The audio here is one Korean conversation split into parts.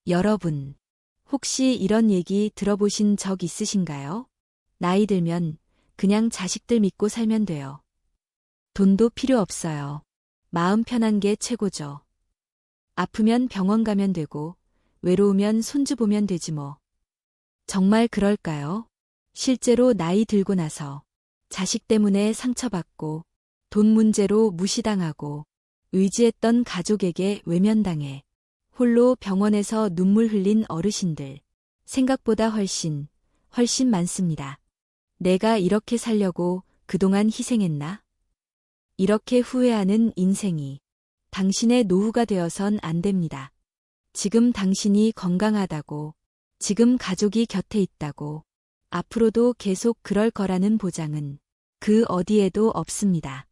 여러분, 혹시 이런 얘기 들어보신 적 있으신가요? 나이 들면 그냥 자식들 믿고 살면 돼요. 돈도 필요 없어요. 마음 편한 게 최고죠. 아프면 병원 가면 되고, 외로우면 손주 보면 되지 뭐. 정말 그럴까요? 실제로 나이 들고 나서 자식 때문에 상처받고, 돈 문제로 무시당하고, 의지했던 가족에게 외면당해, 홀로 병원에서 눈물 흘린 어르신들, 생각보다 훨씬 많습니다. 내가 이렇게 살려고 그동안 희생했나? 이렇게 후회하는 인생이 당신의 노후가 되어선 안 됩니다. 지금 당신이 건강하다고, 지금 가족이 곁에 있다고, 앞으로도 계속 그럴 거라는 보장은 그 어디에도 없습니다.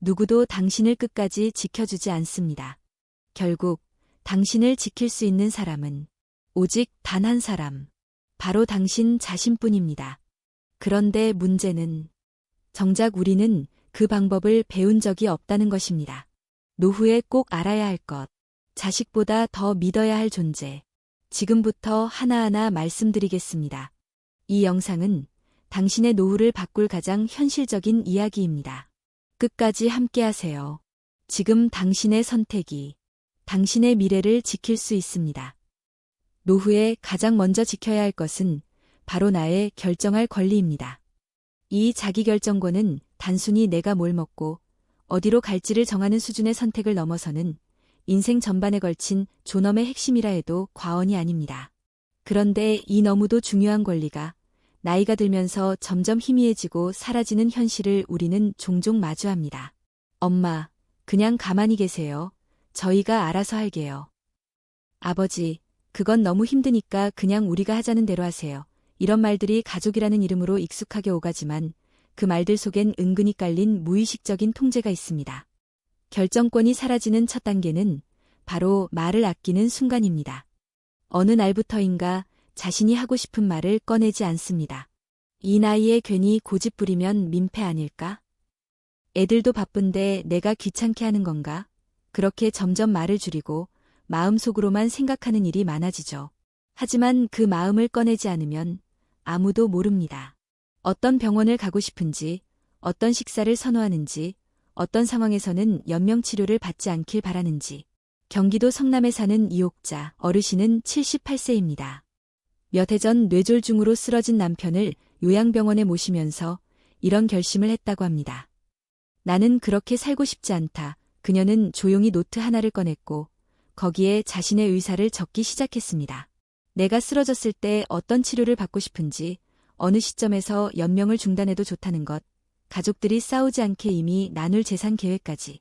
누구도 당신을 끝까지 지켜주지 않습니다. 결국 당신을 지킬 수 있는 사람은 오직 단 한 사람, 바로 당신 자신뿐입니다. 그런데 문제는 정작 우리는 그 방법을 배운 적이 없다는 것입니다. 노후에 꼭 알아야 할 것, 자식보다 더 믿어야 할 존재, 지금부터 하나하나 말씀드리겠습니다. 이 영상은 당신의 노후를 바꿀 가장 현실적인 이야기입니다. 끝까지 함께하세요. 지금 당신의 선택이 당신의 미래를 지킬 수 있습니다. 노후에 가장 먼저 지켜야 할 것은 바로 나의 결정할 권리입니다. 이 자기결정권은 단순히 내가 뭘 먹고 어디로 갈지를 정하는 수준의 선택을 넘어서는 인생 전반에 걸친 존엄의 핵심이라 해도 과언이 아닙니다. 그런데 이 너무도 중요한 권리가 나이가 들면서 점점 희미해지고 사라지는 현실을 우리는 종종 마주합니다. 엄마, 그냥 가만히 계세요. 저희가 알아서 할게요. 아버지, 그건 너무 힘드니까 그냥 우리가 하자는 대로 하세요. 이런 말들이 가족이라는 이름으로 익숙하게 오가지만 그 말들 속엔 은근히 깔린 무의식적인 통제가 있습니다. 결정권이 사라지는 첫 단계는 바로 말을 아끼는 순간입니다. 어느 날부터인가 자신이 하고 싶은 말을 꺼내지 않습니다. 이 나이에 괜히 고집 부리면 민폐 아닐까? 애들도 바쁜데 내가 귀찮게 하는 건가? 그렇게 점점 말을 줄이고 마음속으로만 생각하는 일이 많아지죠. 하지만 그 마음을 꺼내지 않으면 아무도 모릅니다. 어떤 병원을 가고 싶은지, 어떤 식사를 선호하는지, 어떤 상황에서는 연명치료를 받지 않길 바라는지. 경기도 성남에 사는 이옥자 어르신은 78세입니다. 몇 해 전 뇌졸중으로 쓰러진 남편을 요양병원에 모시면서 이런 결심을 했다고 합니다. 나는 그렇게 살고 싶지 않다. 그녀는 조용히 노트 하나를 꺼냈고 거기에 자신의 의사를 적기 시작했습니다. 내가 쓰러졌을 때 어떤 치료를 받고 싶은지, 어느 시점에서 연명을 중단해도 좋다는 것, 가족들이 싸우지 않게 이미 나눌 재산 계획까지.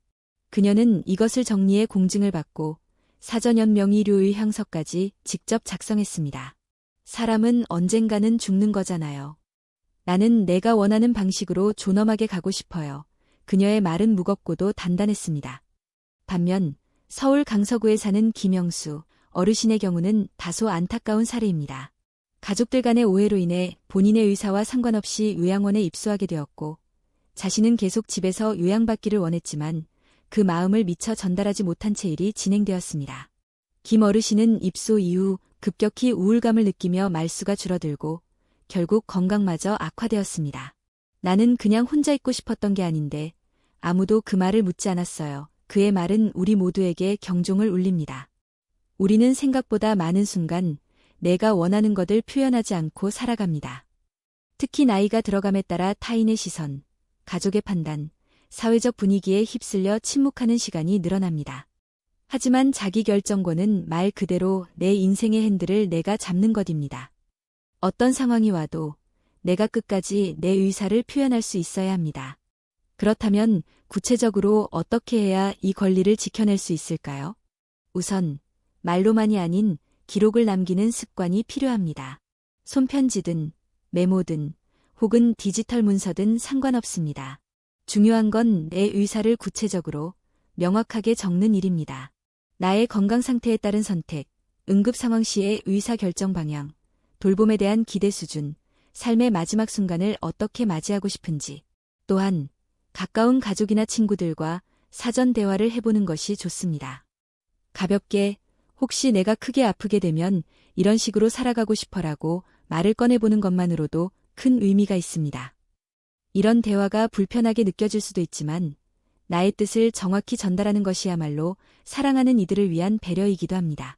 그녀는 이것을 정리해 공증을 받고 사전연명의료의 향서까지 직접 작성했습니다. 사람은 언젠가는 죽는 거잖아요. 나는 내가 원하는 방식으로 존엄하게 가고 싶어요. 그녀의 말은 무겁고도 단단했습니다. 반면 서울 강서구에 사는 김영수 어르신의 경우는 다소 안타까운 사례입니다. 가족들 간의 오해로 인해 본인의 의사와 상관없이 요양원에 입소하게 되었고 자신은 계속 집에서 요양받기를 원했지만 그 마음을 미처 전달하지 못한 채 일이 진행되었습니다. 김 어르신은 입소 이후 급격히 우울감을 느끼며 말수가 줄어들고 결국 건강마저 악화되었습니다. 나는 그냥 혼자 있고 싶었던 게 아닌데 아무도 그 말을 묻지 않았어요. 그의 말은 우리 모두에게 경종을 울립니다. 우리는 생각보다 많은 순간 내가 원하는 것을 표현하지 않고 살아갑니다. 특히 나이가 들어감에 따라 타인의 시선, 가족의 판단, 사회적 분위기에 휩쓸려 침묵하는 시간이 늘어납니다. 하지만 자기결정권은 말 그대로 내 인생의 핸들을 내가 잡는 것입니다. 어떤 상황이 와도 내가 끝까지 내 의사를 표현할 수 있어야 합니다. 그렇다면 구체적으로 어떻게 해야 이 권리를 지켜낼 수 있을까요? 우선 말로만이 아닌 기록을 남기는 습관이 필요합니다. 손편지든 메모든 혹은 디지털 문서든 상관없습니다. 중요한 건 내 의사를 구체적으로 명확하게 적는 일입니다. 나의 건강 상태에 따른 선택, 응급 상황 시의 의사 결정 방향, 돌봄에 대한 기대 수준, 삶의 마지막 순간을 어떻게 맞이하고 싶은지, 또한 가까운 가족이나 친구들과 사전 대화를 해보는 것이 좋습니다. 가볍게 혹시 내가 크게 아프게 되면 이런 식으로 살아가고 싶어라고 말을 꺼내보는 것만으로도 큰 의미가 있습니다. 이런 대화가 불편하게 느껴질 수도 있지만 나의 뜻을 정확히 전달하는 것이야말로 사랑하는 이들을 위한 배려이기도 합니다.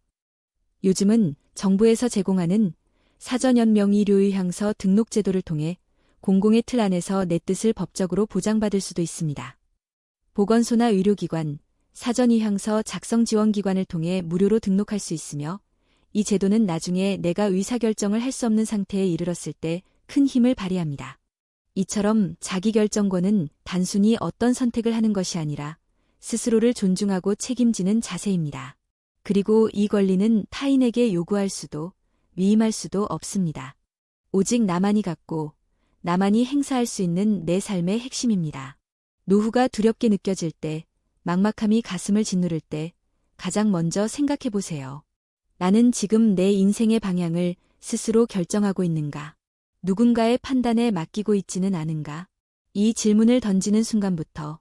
요즘은 정부에서 제공하는 사전연명의료의향서 등록 제도를 통해 공공의 틀 안에서 내 뜻을 법적으로 보장받을 수도 있습니다. 보건소나 의료기관, 사전의향서 작성지원기관을 통해 무료로 등록할 수 있으며 이 제도는 나중에 내가 의사결정을 할 수 없는 상태에 이르렀을 때 큰 힘을 발휘합니다. 이처럼 자기결정권은 단순히 어떤 선택을 하는 것이 아니라 스스로를 존중하고 책임지는 자세입니다. 그리고 이 권리는 타인에게 요구할 수도 위임할 수도 없습니다. 오직 나만이 갖고 나만이 행사할 수 있는 내 삶의 핵심입니다. 노후가 두렵게 느껴질 때, 막막함이 가슴을 짓누를 때 가장 먼저 생각해 보세요. 나는 지금 내 인생의 방향을 스스로 결정하고 있는가? 누군가의 판단에 맡기고 있지는 않은가? 이 질문을 던지는 순간부터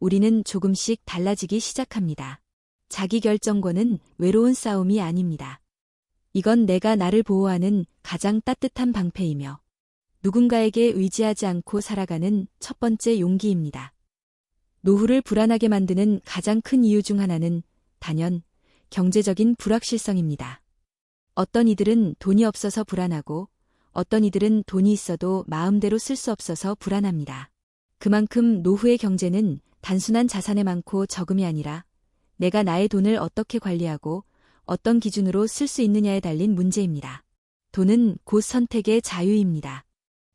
우리는 조금씩 달라지기 시작합니다. 자기결정권은 외로운 싸움이 아닙니다. 이건 내가 나를 보호하는 가장 따뜻한 방패이며 누군가에게 의지하지 않고 살아가는 첫 번째 용기입니다. 노후를 불안하게 만드는 가장 큰 이유 중 하나는 단연 경제적인 불확실성입니다. 어떤 이들은 돈이 없어서 불안하고 어떤 이들은 돈이 있어도 마음대로 쓸 수 없어서 불안합니다. 그만큼 노후의 경제는 단순한 자산의 많고 적음이 아니라 내가 나의 돈을 어떻게 관리하고 어떤 기준으로 쓸 수 있느냐에 달린 문제입니다. 돈은 곧 선택의 자유입니다.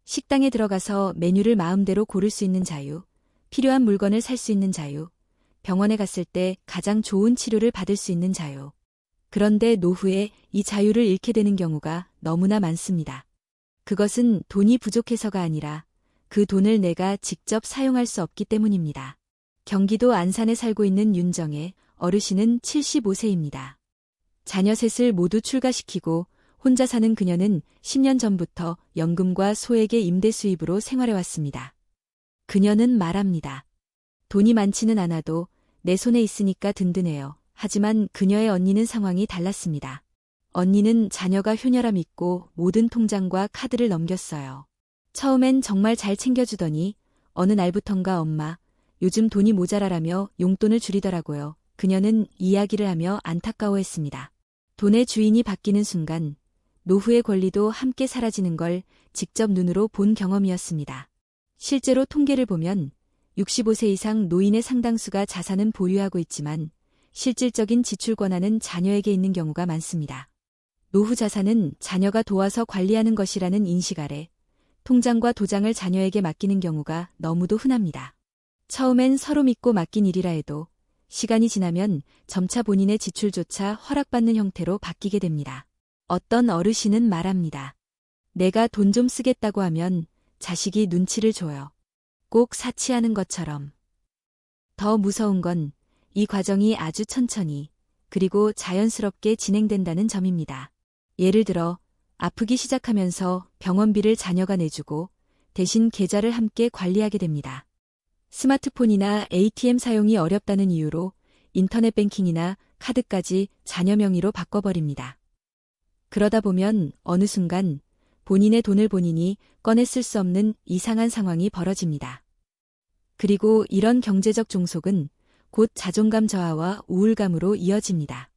식당에 들어가서 메뉴를 마음대로 고를 수 있는 자유, 필요한 물건을 살 수 있는 자유, 병원에 갔을 때 가장 좋은 치료를 받을 수 있는 자유. 그런데 노후에 이 자유를 잃게 되는 경우가 너무나 많습니다. 그것은 돈이 부족해서가 아니라 그 돈을 내가 직접 사용할 수 없기 때문입니다. 경기도 안산에 살고 있는 윤정의 어르신은 75세입니다. 자녀 셋을 모두 출가시키고 혼자 사는 그녀는 10년 전부터 연금과 소액의 임대 수입으로 생활해왔습니다. 그녀는 말합니다. 돈이 많지는 않아도 내 손에 있으니까 든든해요. 하지만 그녀의 언니는 상황이 달랐습니다. 언니는 자녀가 효녀라 믿고 모든 통장과 카드를 넘겼어요. 처음엔 정말 잘 챙겨주더니 어느 날부턴가 엄마, 요즘 돈이 모자라라며 용돈을 줄이더라고요. 그녀는 이야기를 하며 안타까워했습니다. 돈의 주인이 바뀌는 순간 노후의 권리도 함께 사라지는 걸 직접 눈으로 본 경험이었습니다. 실제로 통계를 보면 65세 이상 노인의 상당수가 자산은 보유하고 있지만 실질적인 지출 권한은 자녀에게 있는 경우가 많습니다. 노후 자산은 자녀가 도와서 관리하는 것이라는 인식 아래 통장과 도장을 자녀에게 맡기는 경우가 너무도 흔합니다. 처음엔 서로 믿고 맡긴 일이라 해도 시간이 지나면 점차 본인의 지출조차 허락받는 형태로 바뀌게 됩니다. 어떤 어르신은 말합니다. 내가 돈 좀 쓰겠다고 하면 자식이 눈치를 줘요. 꼭 사치하는 것처럼. 더 무서운 건 이 과정이 아주 천천히 그리고 자연스럽게 진행된다는 점입니다. 예를 들어 아프기 시작하면서 병원비를 자녀가 내주고 대신 계좌를 함께 관리하게 됩니다. 스마트폰이나 ATM 사용이 어렵다는 이유로 인터넷 뱅킹이나 카드까지 자녀 명의로 바꿔버립니다. 그러다 보면 어느 순간 본인의 돈을 본인이 꺼내 쓸 수 없는 이상한 상황이 벌어집니다. 그리고 이런 경제적 종속은 곧 자존감 저하와 우울감으로 이어집니다.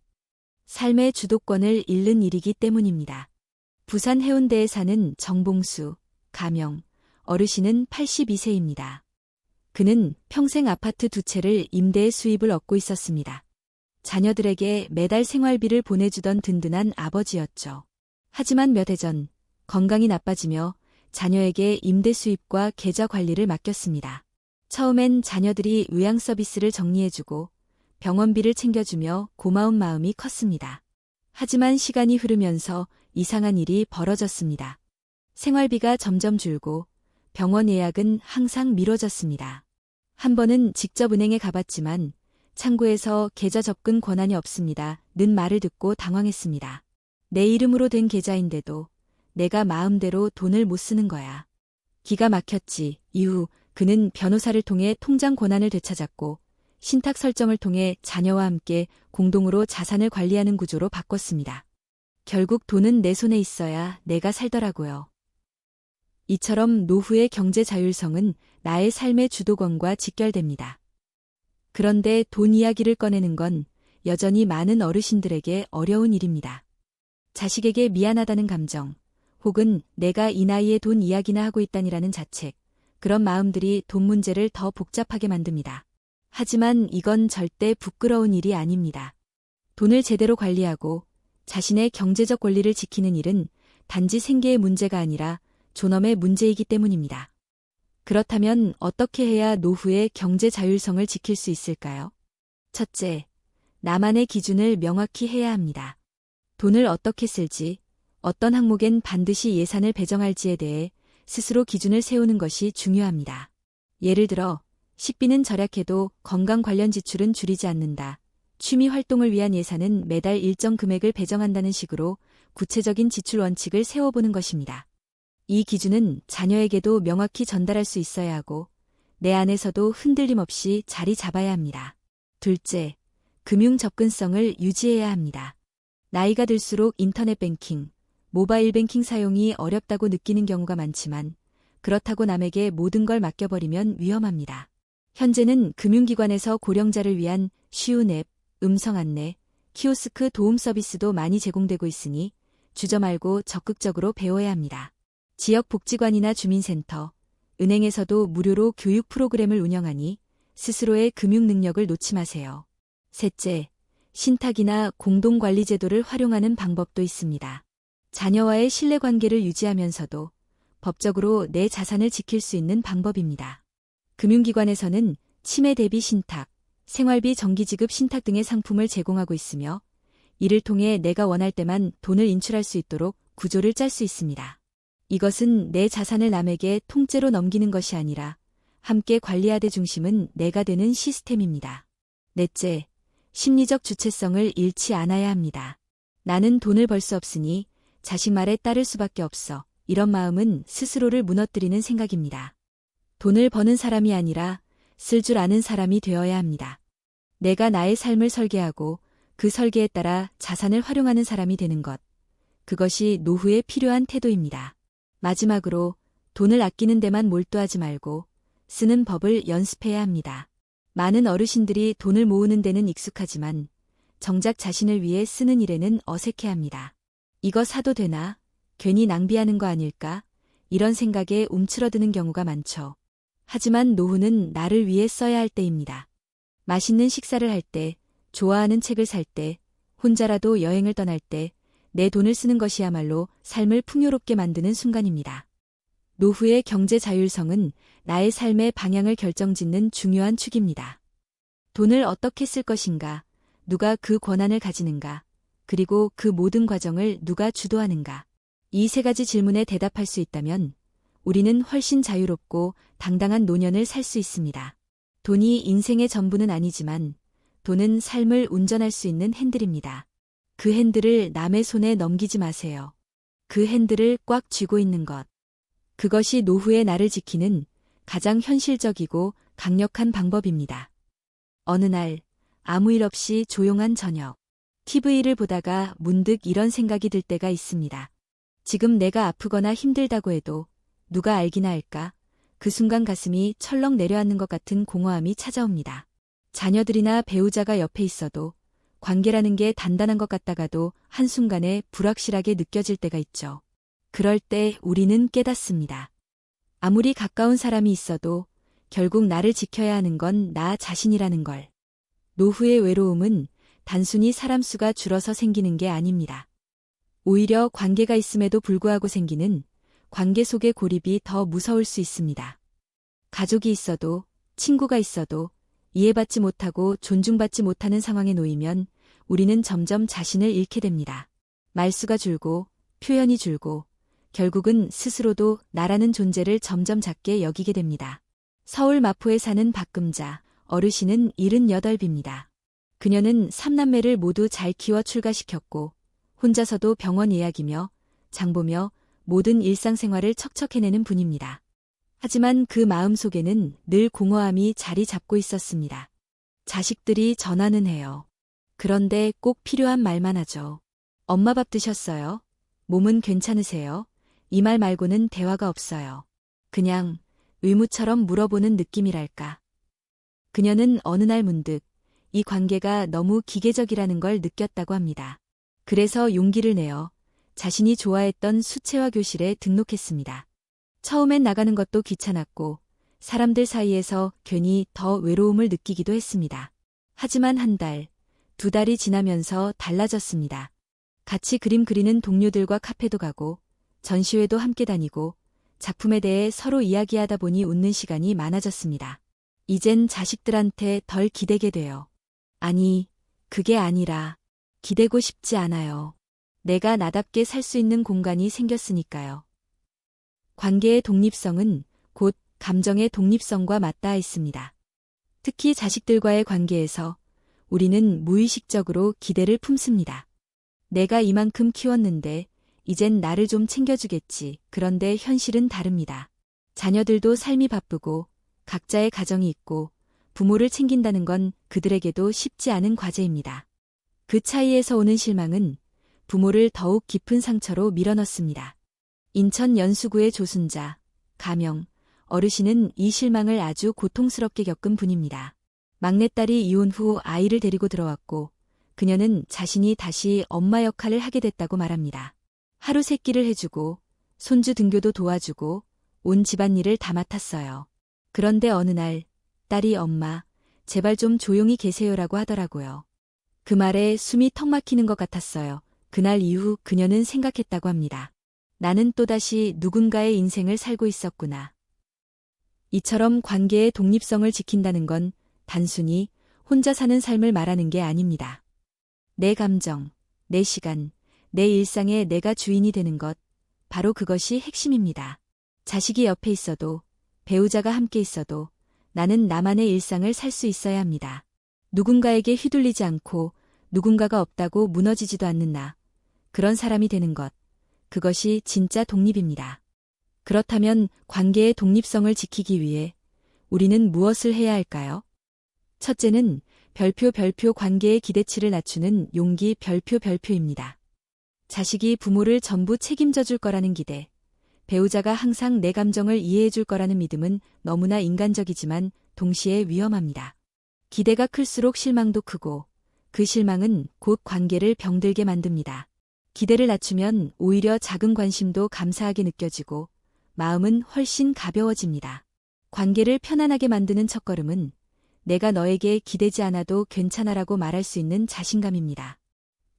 삶의 주도권을 잃는 일이기 때문입니다. 부산 해운대에 사는 정봉수, 가명, 어르신은 82세입니다. 그는 평생 아파트 2채를 임대의 수입을 얻고 있었습니다. 자녀들에게 매달 생활비를 보내주던 든든한 아버지였죠. 하지만 몇 해 전 건강이 나빠지며 자녀에게 임대 수입과 계좌 관리를 맡겼습니다. 처음엔 자녀들이 요양 서비스를 정리해주고 병원비를 챙겨주며 고마운 마음이 컸습니다. 하지만 시간이 흐르면서 이상한 일이 벌어졌습니다. 생활비가 점점 줄고 병원 예약은 항상 미뤄졌습니다. 한 번은 직접 은행에 가봤지만 창구에서 계좌 접근 권한이 없습니다. 는 말을 듣고 당황했습니다. 내 이름으로 된 계좌인데도 내가 마음대로 돈을 못 쓰는 거야. 기가 막혔지. 이후 그는 변호사를 통해 통장 권한을 되찾았고 신탁 설정을 통해 자녀와 함께 공동으로 자산을 관리하는 구조로 바꿨습니다. 결국 돈은 내 손에 있어야 내가 살더라고요. 이처럼 노후의 경제 자율성은 나의 삶의 주도권과 직결됩니다. 그런데 돈 이야기를 꺼내는 건 여전히 많은 어르신들에게 어려운 일입니다. 자식에게 미안하다는 감정, 혹은 내가 이 나이에 돈 이야기나 하고 있다니라는 자책, 그런 마음들이 돈 문제를 더 복잡하게 만듭니다. 하지만 이건 절대 부끄러운 일이 아닙니다. 돈을 제대로 관리하고 자신의 경제적 권리를 지키는 일은 단지 생계의 문제가 아니라 존엄의 문제이기 때문입니다. 그렇다면 어떻게 해야 노후의 경제 자율성을 지킬 수 있을까요? 첫째, 나만의 기준을 명확히 해야 합니다. 돈을 어떻게 쓸지, 어떤 항목엔 반드시 예산을 배정할지에 대해 스스로 기준을 세우는 것이 중요합니다. 예를 들어, 식비는 절약해도 건강 관련 지출은 줄이지 않는다. 취미 활동을 위한 예산은 매달 일정 금액을 배정한다는 식으로 구체적인 지출 원칙을 세워보는 것입니다. 이 기준은 자녀에게도 명확히 전달할 수 있어야 하고 내 안에서도 흔들림 없이 자리 잡아야 합니다. 둘째, 금융 접근성을 유지해야 합니다. 나이가 들수록 인터넷 뱅킹, 모바일 뱅킹 사용이 어렵다고 느끼는 경우가 많지만 그렇다고 남에게 모든 걸 맡겨버리면 위험합니다. 현재는 금융기관에서 고령자를 위한 쉬운 앱, 음성 안내, 키오스크 도움 서비스도 많이 제공되고 있으니 주저 말고 적극적으로 배워야 합니다. 지역 복지관이나 주민센터, 은행에서도 무료로 교육 프로그램을 운영하니 스스로의 금융 능력을 놓지 마세요. 셋째, 신탁이나 공동관리 제도를 활용하는 방법도 있습니다. 자녀와의 신뢰관계를 유지하면서도 법적으로 내 자산을 지킬 수 있는 방법입니다. 금융기관에서는 치매 대비 신탁, 생활비 정기지급 신탁 등의 상품을 제공하고 있으며 이를 통해 내가 원할 때만 돈을 인출할 수 있도록 구조를 짤 수 있습니다. 이것은 내 자산을 남에게 통째로 넘기는 것이 아니라 함께 관리하되 중심은 내가 되는 시스템입니다. 넷째, 심리적 주체성을 잃지 않아야 합니다. 나는 돈을 벌 수 없으니 자식 말에 따를 수밖에 없어. 이런 마음은 스스로를 무너뜨리는 생각입니다. 돈을 버는 사람이 아니라 쓸 줄 아는 사람이 되어야 합니다. 내가 나의 삶을 설계하고 그 설계에 따라 자산을 활용하는 사람이 되는 것. 그것이 노후에 필요한 태도입니다. 마지막으로 돈을 아끼는 데만 몰두하지 말고 쓰는 법을 연습해야 합니다. 많은 어르신들이 돈을 모으는 데는 익숙하지만 정작 자신을 위해 쓰는 일에는 어색해합니다. 이거 사도 되나? 괜히 낭비하는 거 아닐까? 이런 생각에 움츠러드는 경우가 많죠. 하지만 노후는 나를 위해 써야 할 때입니다. 맛있는 식사를 할 때, 좋아하는 책을 살 때, 혼자라도 여행을 떠날 때, 내 돈을 쓰는 것이야말로 삶을 풍요롭게 만드는 순간입니다. 노후의 경제 자율성은 나의 삶의 방향을 결정짓는 중요한 축입니다. 돈을 어떻게 쓸 것인가, 누가 그 권한을 가지는가, 그리고 그 모든 과정을 누가 주도하는가. 이 세 가지 질문에 대답할 수 있다면 우리는 훨씬 자유롭고 당당한 노년을 살 수 있습니다. 돈이 인생의 전부는 아니지만 돈은 삶을 운전할 수 있는 핸들입니다. 그 핸들을 남의 손에 넘기지 마세요. 그 핸들을 꽉 쥐고 있는 것. 그것이 노후의 나를 지키는 가장 현실적이고 강력한 방법입니다. 어느 날 아무 일 없이 조용한 저녁. TV를 보다가 문득 이런 생각이 들 때가 있습니다. 지금 내가 아프거나 힘들다고 해도 누가 알기나 할까? 그 순간 가슴이 철렁 내려앉는 것 같은 공허함이 찾아옵니다. 자녀들이나 배우자가 옆에 있어도 관계라는 게 단단한 것 같다가도 한순간에 불확실하게 느껴질 때가 있죠. 그럴 때 우리는 깨닫습니다. 아무리 가까운 사람이 있어도 결국 나를 지켜야 하는 건 나 자신이라는 걸. 노후의 외로움은 단순히 사람 수가 줄어서 생기는 게 아닙니다. 오히려 관계가 있음에도 불구하고 생기는 관계 속의 고립이 더 무서울 수 있습니다. 가족이 있어도, 친구가 있어도 이해받지 못하고 존중받지 못하는 상황에 놓이면 우리는 점점 자신을 잃게 됩니다. 말수가 줄고, 표현이 줄고, 결국은 스스로도 나라는 존재를 점점 작게 여기게 됩니다. 서울 마포에 사는 박금자, 어르신은 78입니다. 그녀는 3남매를 모두 잘 키워 출가시켰고 혼자서도 병원 예약이며 장보며 모든 일상생활을 척척해내는 분입니다. 하지만 그 마음속에는 늘 공허함이 자리 잡고 있었습니다. 자식들이 전화는 해요. 그런데 꼭 필요한 말만 하죠. 엄마 밥 드셨어요? 몸은 괜찮으세요? 이 말 말고는 대화가 없어요. 그냥 의무처럼 물어보는 느낌이랄까. 그녀는 어느 날 문득 이 관계가 너무 기계적이라는 걸 느꼈다고 합니다. 그래서 용기를 내어 자신이 좋아했던 수채화 교실에 등록했습니다. 처음엔 나가는 것도 귀찮았고 사람들 사이에서 괜히 더 외로움을 느끼기도 했습니다. 하지만 한 달, 두 달이 지나면서 달라졌습니다. 같이 그림 그리는 동료들과 카페도 가고 전시회도 함께 다니고 작품에 대해 서로 이야기하다 보니 웃는 시간이 많아졌습니다. 이젠 자식들한테 덜 기대게 돼요. 아니, 그게 아니라 기대고 싶지 않아요. 내가 나답게 살 수 있는 공간이 생겼으니까요. 관계의 독립성은 곧 감정의 독립성과 맞닿아 있습니다. 특히 자식들과의 관계에서 우리는 무의식적으로 기대를 품습니다. 내가 이만큼 키웠는데 이젠 나를 좀 챙겨주겠지. 그런데 현실은 다릅니다. 자녀들도 삶이 바쁘고 각자의 가정이 있고 부모를 챙긴다는 건 그들에게도 쉽지 않은 과제입니다. 그 차이에서 오는 실망은 부모를 더욱 깊은 상처로 밀어넣습니다. 인천 연수구의 조순자, 가명, 어르신은 이 실망을 아주 고통스럽게 겪은 분입니다. 막내딸이 이혼 후 아이를 데리고 들어왔고 그녀는 자신이 다시 엄마 역할을 하게 됐다고 말합니다. 하루 세끼를 해주고 손주 등교도 도와주고 온 집안일을 다 맡았어요. 그런데 어느 날 딸이 엄마, 제발 좀 조용히 계세요라고 하더라고요. 그 말에 숨이 턱 막히는 것 같았어요. 그날 이후 그녀는 생각했다고 합니다. 나는 또다시 누군가의 인생을 살고 있었구나. 이처럼 관계의 독립성을 지킨다는 건 단순히 혼자 사는 삶을 말하는 게 아닙니다. 내 감정, 내 시간, 내 일상에 내가 주인이 되는 것, 바로 그것이 핵심입니다. 자식이 옆에 있어도, 배우자가 함께 있어도 나는 나만의 일상을 살 수 있어야 합니다. 누군가에게 휘둘리지 않고 누군가가 없다고 무너지지도 않는 나, 그런 사람이 되는 것, 그것이 진짜 독립입니다. 그렇다면 관계의 독립성을 지키기 위해 우리는 무엇을 해야 할까요? 첫째는 별표 관계의 기대치를 낮추는 용기 별표입니다. 자식이 부모를 전부 책임져 줄 거라는 기대, 배우자가 항상 내 감정을 이해해 줄 거라는 믿음은 너무나 인간적이지만 동시에 위험합니다. 기대가 클수록 실망도 크고 그 실망은 곧 관계를 병들게 만듭니다. 기대를 낮추면 오히려 작은 관심도 감사하게 느껴지고 마음은 훨씬 가벼워집니다. 관계를 편안하게 만드는 첫걸음은 내가 너에게 기대지 않아도 괜찮아라고 말할 수 있는 자신감입니다.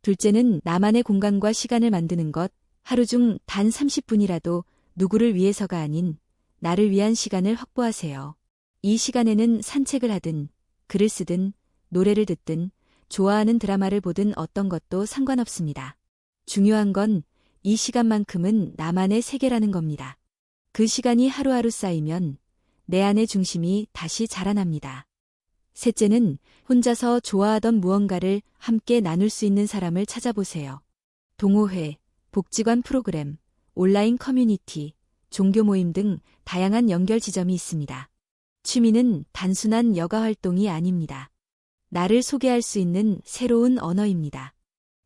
둘째는 나만의 공간과 시간을 만드는 것, 하루 중 단 30분이라도 누구를 위해서가 아닌 나를 위한 시간을 확보하세요. 이 시간에는 산책을 하든, 글을 쓰든, 노래를 듣든, 좋아하는 드라마를 보든 어떤 것도 상관없습니다. 중요한 건 이 시간만큼은 나만의 세계라는 겁니다. 그 시간이 하루하루 쌓이면 내 안의 중심이 다시 자라납니다. 셋째는 혼자서 좋아하던 무언가를 함께 나눌 수 있는 사람을 찾아보세요. 동호회, 복지관 프로그램, 온라인 커뮤니티, 종교 모임 등 다양한 연결 지점이 있습니다. 취미는 단순한 여가 활동이 아닙니다. 나를 소개할 수 있는 새로운 언어입니다.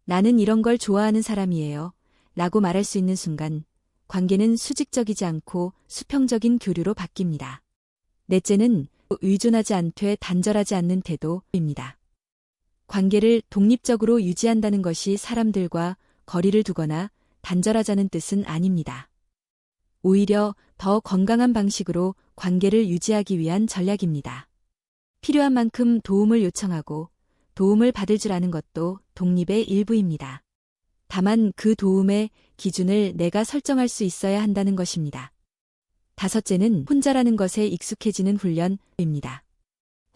나는 이런 걸 좋아하는 사람이에요. 라고 말할 수 있는 순간 관계는 수직적이지 않고 수평적인 교류로 바뀝니다. 넷째는 의존하지 않되 단절하지 않는 태도입니다. 관계를 독립적으로 유지한다는 것이 사람들과 거리를 두거나 단절하자는 뜻은 아닙니다. 오히려 더 건강한 방식으로 관계를 유지하기 위한 전략입니다. 필요한 만큼 도움을 요청하고 도움을 받을 줄 아는 것도 독립의 일부입니다. 다만 그 도움의 기준을 내가 설정할 수 있어야 한다는 것입니다. 다섯째는 혼자라는 것에 익숙해지는 훈련입니다.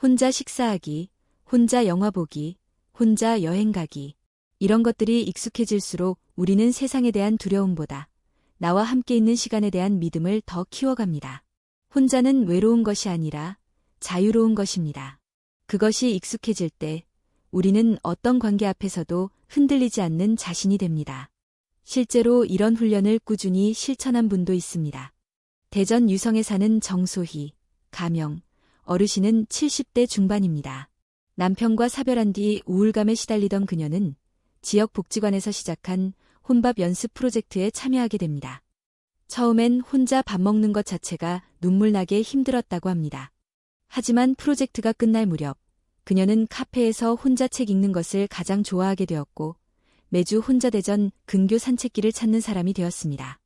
혼자 식사하기, 혼자 영화 보기, 혼자 여행 가기. 이런 것들이 익숙해질수록 우리는 세상에 대한 두려움보다 나와 함께 있는 시간에 대한 믿음을 더 키워갑니다. 혼자는 외로운 것이 아니라 자유로운 것입니다. 그것이 익숙해질 때 우리는 어떤 관계 앞에서도 흔들리지 않는 자신이 됩니다. 실제로 이런 훈련을 꾸준히 실천한 분도 있습니다. 대전 유성에 사는 정소희, 가명, 어르신은 70대 중반입니다. 남편과 사별한 뒤 우울감에 시달리던 그녀는 지역 복지관에서 시작한 혼밥 연습 프로젝트에 참여하게 됩니다. 처음엔 혼자 밥 먹는 것 자체가 눈물나게 힘들었다고 합니다. 하지만 프로젝트가 끝날 무렵 그녀는 카페에서 혼자 책 읽는 것을 가장 좋아하게 되었고 매주 혼자 대전 근교 산책길을 찾는 사람이 되었습니다.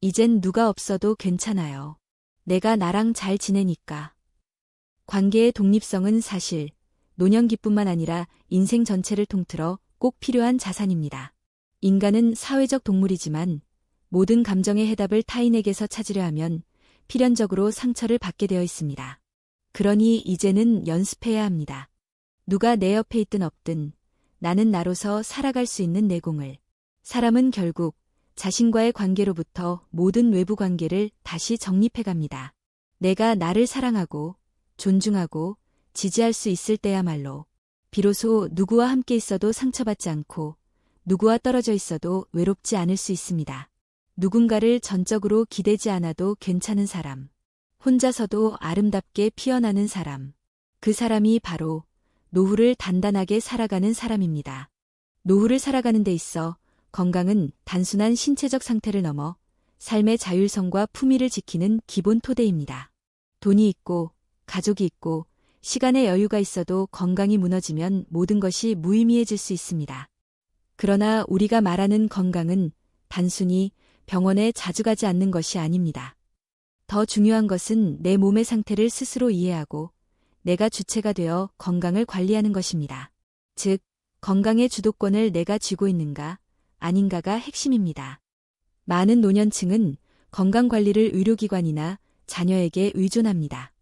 이젠 누가 없어도 괜찮아요. 내가 나랑 잘 지내니까. 관계의 독립성은 사실 노년기뿐만 아니라 인생 전체를 통틀어 꼭 필요한 자산입니다. 인간은 사회적 동물이지만 모든 감정의 해답을 타인에게서 찾으려 하면 필연적으로 상처를 받게 되어 있습니다. 그러니 이제는 연습해야 합니다. 누가 내 옆에 있든 없든 나는 나로서 살아갈 수 있는 내공을. 사람은 결국 자신과의 관계로부터 모든 외부 관계를 다시 정립해갑니다. 내가 나를 사랑하고 존중하고 지지할 수 있을 때야말로 비로소 누구와 함께 있어도 상처받지 않고 누구와 떨어져 있어도 외롭지 않을 수 있습니다. 누군가를 전적으로 기대지 않아도 괜찮은 사람. 혼자서도 아름답게 피어나는 사람. 그 사람이 바로 노후를 단단하게 살아가는 사람입니다. 노후를 살아가는 데 있어 건강은 단순한 신체적 상태를 넘어 삶의 자율성과 품위를 지키는 기본 토대입니다. 돈이 있고 가족이 있고 시간의 여유가 있어도 건강이 무너지면 모든 것이 무의미해질 수 있습니다. 그러나 우리가 말하는 건강은 단순히 병원에 자주 가지 않는 것이 아닙니다. 더 중요한 것은 내 몸의 상태를 스스로 이해하고 내가 주체가 되어 건강을 관리하는 것입니다. 즉, 건강의 주도권을 내가 쥐고 있는가, 아닌가가 핵심입니다. 많은 노년층은 건강관리를 의료기관이나 자녀에게 의존합니다.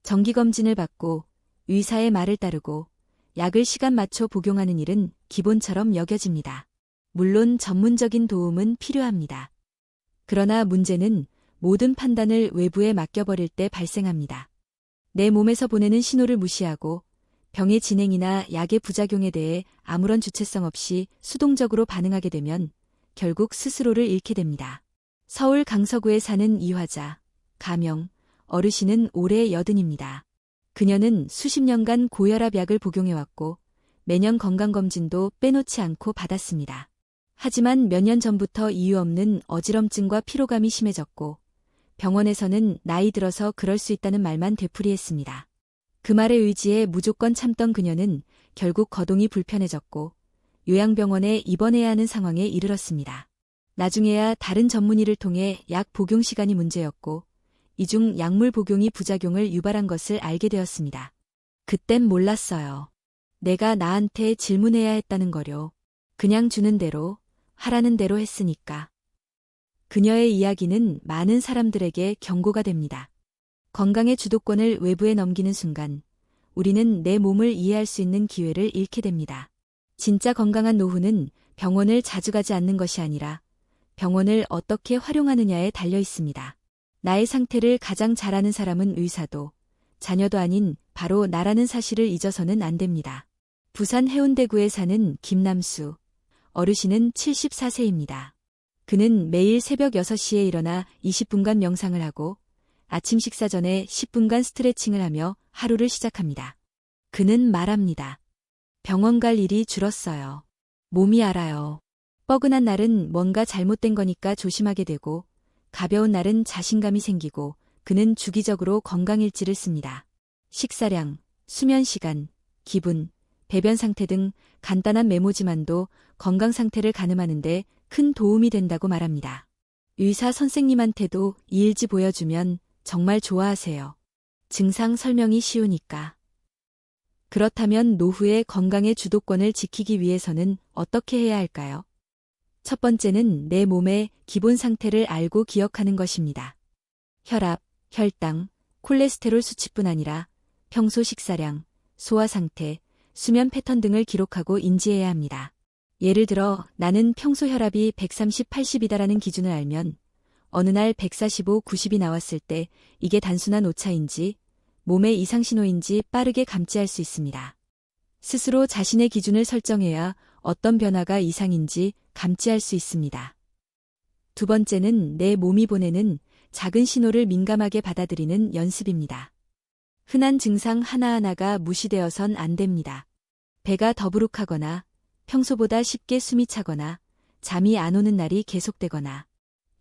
정기검진을 받고 의사의 말을 따르고 약을 시간 맞춰 복용하는 일은 기본처럼 여겨집니다. 물론 전문적인 도움은 필요합니다. 그러나 문제는 모든 판단을 외부에 맡겨버릴 때 발생합니다. 내 몸에서 보내는 신호를 무시하고 병의 진행이나 약의 부작용에 대해 아무런 주체성 없이 수동적으로 반응하게 되면 결국 스스로를 잃게 됩니다. 서울 강서구에 사는 이화자, 가명, 어르신은 올해 80입니다. 그녀는 수십 년간 고혈압 약을 복용해왔고 매년 건강검진도 빼놓지 않고 받았습니다. 하지만 몇 년 전부터 이유 없는 어지럼증과 피로감이 심해졌고 병원에서는 나이 들어서 그럴 수 있다는 말만 되풀이했습니다. 그 말에 의지해 무조건 참던 그녀는 결국 거동이 불편해졌고 요양병원에 입원해야 하는 상황에 이르렀습니다. 나중에야 다른 전문의를 통해 약 복용 시간이 문제였고 이중 약물 복용이 부작용을 유발한 것을 알게 되었습니다. 그땐 몰랐어요. 내가 나한테 질문해야 했다는 거요. 그냥 주는 대로 하라는 대로 했으니까. 그녀의 이야기는 많은 사람들에게 경고가 됩니다. 건강의 주도권을 외부에 넘기는 순간 우리는 내 몸을 이해할 수 있는 기회를 잃게 됩니다. 진짜 건강한 노후는 병원을 자주 가지 않는 것이 아니라 병원을 어떻게 활용하느냐에 달려 있습니다. 나의 상태를 가장 잘 아는 사람은 의사도 자녀도 아닌 바로 나라는 사실을 잊어서는 안 됩니다. 부산 해운대구에 사는 김남수 어르신은 74세입니다. 그는 매일 새벽 6시에 일어나 20분간 명상을 하고 아침 식사 전에 10분간 스트레칭을 하며 하루를 시작합니다. 그는 말합니다. 병원 갈 일이 줄었어요. 몸이 알아요. 뻐근한 날은 뭔가 잘못된 거니까 조심하게 되고 가벼운 날은 자신감이 생기고 그는 주기적으로 건강일지를 씁니다. 식사량, 수면 시간, 기분, 배변 상태 등 간단한 메모지만도 건강 상태를 가늠하는 데 큰 도움이 된다고 말합니다. 의사 선생님한테도 이 일지 보여주면 정말 좋아하세요. 증상 설명이 쉬우니까. 그렇다면 노후의 건강의 주도권을 지키기 위해서는 어떻게 해야 할까요? 첫 번째는 내 몸의 기본 상태를 알고 기억하는 것입니다. 혈압, 혈당, 콜레스테롤 수치뿐 아니라 평소 식사량, 소화 상태, 수면 패턴 등을 기록하고 인지해야 합니다. 예를 들어 나는 평소 혈압이 130/80이다라는 기준을 알면 어느 날 145/90이 나왔을 때 이게 단순한 오차인지 몸의 이상 신호인지 빠르게 감지할 수 있습니다. 스스로 자신의 기준을 설정해야 어떤 변화가 이상인지 감지할 수 있습니다. 두 번째는 내 몸이 보내는 작은 신호를 민감하게 받아들이는 연습입니다. 흔한 증상 하나하나가 무시되어선 안 됩니다. 배가 더부룩하거나 평소보다 쉽게 숨이 차거나 잠이 안 오는 날이 계속되거나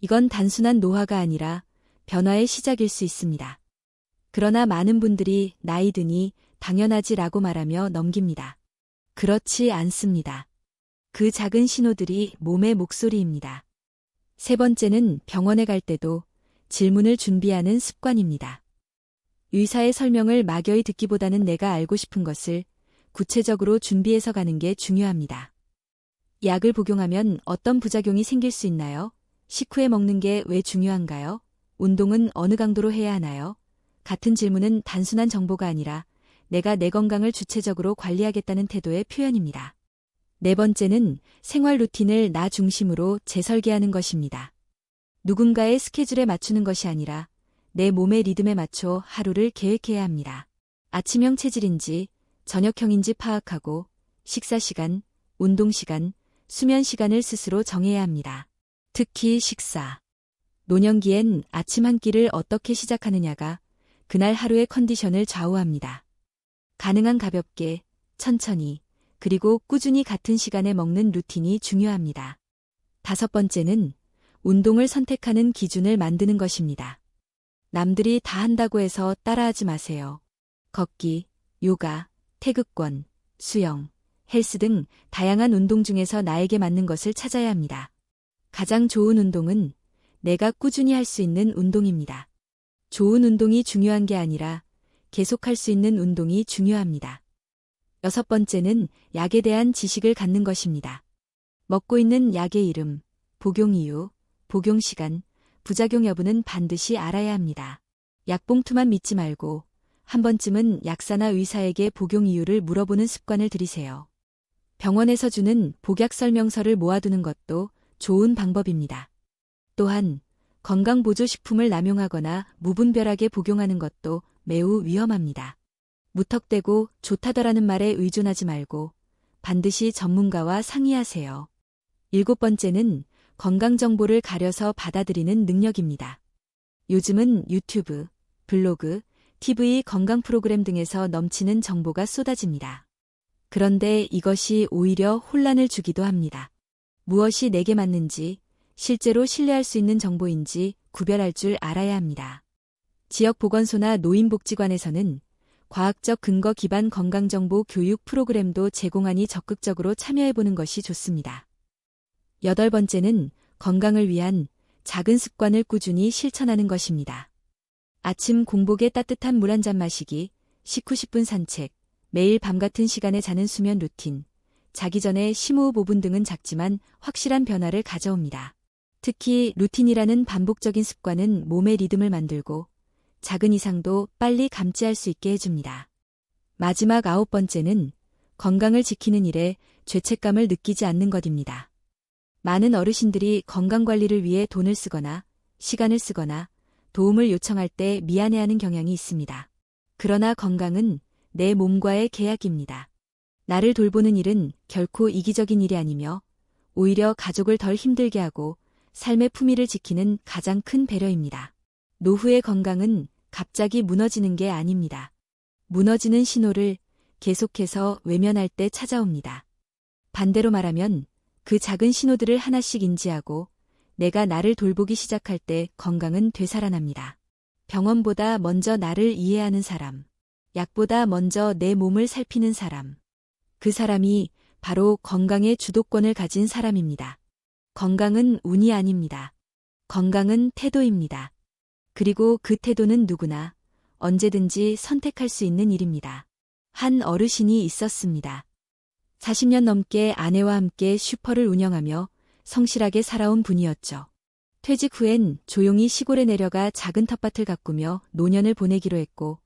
이건 단순한 노화가 아니라 변화의 시작일 수 있습니다. 그러나 많은 분들이 나이 드니 당연하지라고 말하며 넘깁니다. 그렇지 않습니다. 그 작은 신호들이 몸의 목소리입니다. 세 번째는 병원에 갈 때도 질문을 준비하는 습관입니다. 의사의 설명을 막연히 듣기보다는 내가 알고 싶은 것을 구체적으로 준비해서 가는 게 중요합니다. 약을 복용하면 어떤 부작용이 생길 수 있나요? 식후에 먹는 게 왜 중요한가요? 운동은 어느 강도로 해야 하나요? 같은 질문은 단순한 정보가 아니라 내가 내 건강을 주체적으로 관리하겠다는 태도의 표현입니다. 네 번째는 생활 루틴을 나 중심으로 재설계하는 것입니다. 누군가의 스케줄에 맞추는 것이 아니라 내 몸의 리듬에 맞춰 하루를 계획해야 합니다. 아침형 체질인지 저녁형인지 파악하고 식사 시간, 운동 시간, 수면 시간을 스스로 정해야 합니다. 특히 식사. 노년기엔 아침 한 끼를 어떻게 시작하느냐가 그날 하루의 컨디션을 좌우합니다. 가능한 가볍게, 천천히, 그리고 꾸준히 같은 시간에 먹는 루틴이 중요합니다. 다섯 번째는 운동을 선택하는 기준을 만드는 것입니다. 남들이 다 한다고 해서 따라하지 마세요. 걷기, 요가, 태극권, 수영, 헬스 등 다양한 운동 중에서 나에게 맞는 것을 찾아야 합니다. 가장 좋은 운동은 내가 꾸준히 할 수 있는 운동입니다. 좋은 운동이 중요한 게 아니라 계속할 수 있는 운동이 중요합니다. 여섯 번째는 약에 대한 지식을 갖는 것입니다. 먹고 있는 약의 이름, 복용 이유, 복용 시간, 부작용 여부는 반드시 알아야 합니다. 약봉투만 믿지 말고 한 번쯤은 약사나 의사에게 복용 이유를 물어보는 습관을 들이세요. 병원에서 주는 복약 설명서를 모아두는 것도 좋은 방법입니다. 또한 건강보조식품을 남용하거나 무분별하게 복용하는 것도 매우 위험합니다. 무턱대고 좋다더라는 말에 의존하지 말고 반드시 전문가와 상의하세요. 일곱 번째는 건강정보를 가려서 받아들이는 능력입니다. 요즘은 유튜브, 블로그, TV 건강 프로그램 등에서 넘치는 정보가 쏟아집니다. 그런데 이것이 오히려 혼란을 주기도 합니다. 무엇이 내게 맞는지, 실제로 신뢰할 수 있는 정보인지 구별할 줄 알아야 합니다. 지역보건소나 노인복지관에서는 과학적 근거 기반 건강정보 교육 프로그램도 제공하니 적극적으로 참여해보는 것이 좋습니다. 여덟 번째는 건강을 위한 작은 습관을 꾸준히 실천하는 것입니다. 아침 공복에 따뜻한 물 한 잔 마시기, 식후 10분 산책, 매일 밤 같은 시간에 자는 수면 루틴, 자기 전에 심호흡 5분 등은 작지만 확실한 변화를 가져옵니다. 특히 루틴이라는 반복적인 습관은 몸의 리듬을 만들고 작은 이상도 빨리 감지할 수 있게 해줍니다. 마지막 아홉 번째는 건강을 지키는 일에 죄책감을 느끼지 않는 것입니다. 많은 어르신들이 건강관리를 위해 돈을 쓰거나 시간을 쓰거나 도움을 요청할 때 미안해하는 경향이 있습니다. 그러나 건강은 내 몸과의 계약입니다. 나를 돌보는 일은 결코 이기적인 일이 아니며 오히려 가족을 덜 힘들게 하고 삶의 품위를 지키는 가장 큰 배려입니다. 노후의 건강은 갑자기 무너지는 게 아닙니다. 무너지는 신호를 계속해서 외면할 때 찾아옵니다. 반대로 말하면 그 작은 신호들을 하나씩 인지하고 내가 나를 돌보기 시작할 때 건강은 되살아납니다. 병원보다 먼저 나를 이해하는 사람, 약보다 먼저 내 몸을 살피는 사람, 그 사람이 바로 건강의 주도권을 가진 사람입니다. 건강은 운이 아닙니다. 건강은 태도입니다. 그리고 그 태도는 누구나 언제든지 선택할 수 있는 일입니다. 한 어르신이 있었습니다. 40년 넘게 아내와 함께 슈퍼를 운영하며 성실하게 살아온 분이었죠. 퇴직 후엔 조용히 시골에 내려가 작은 텃밭을 가꾸며 노년을 보내기로 했고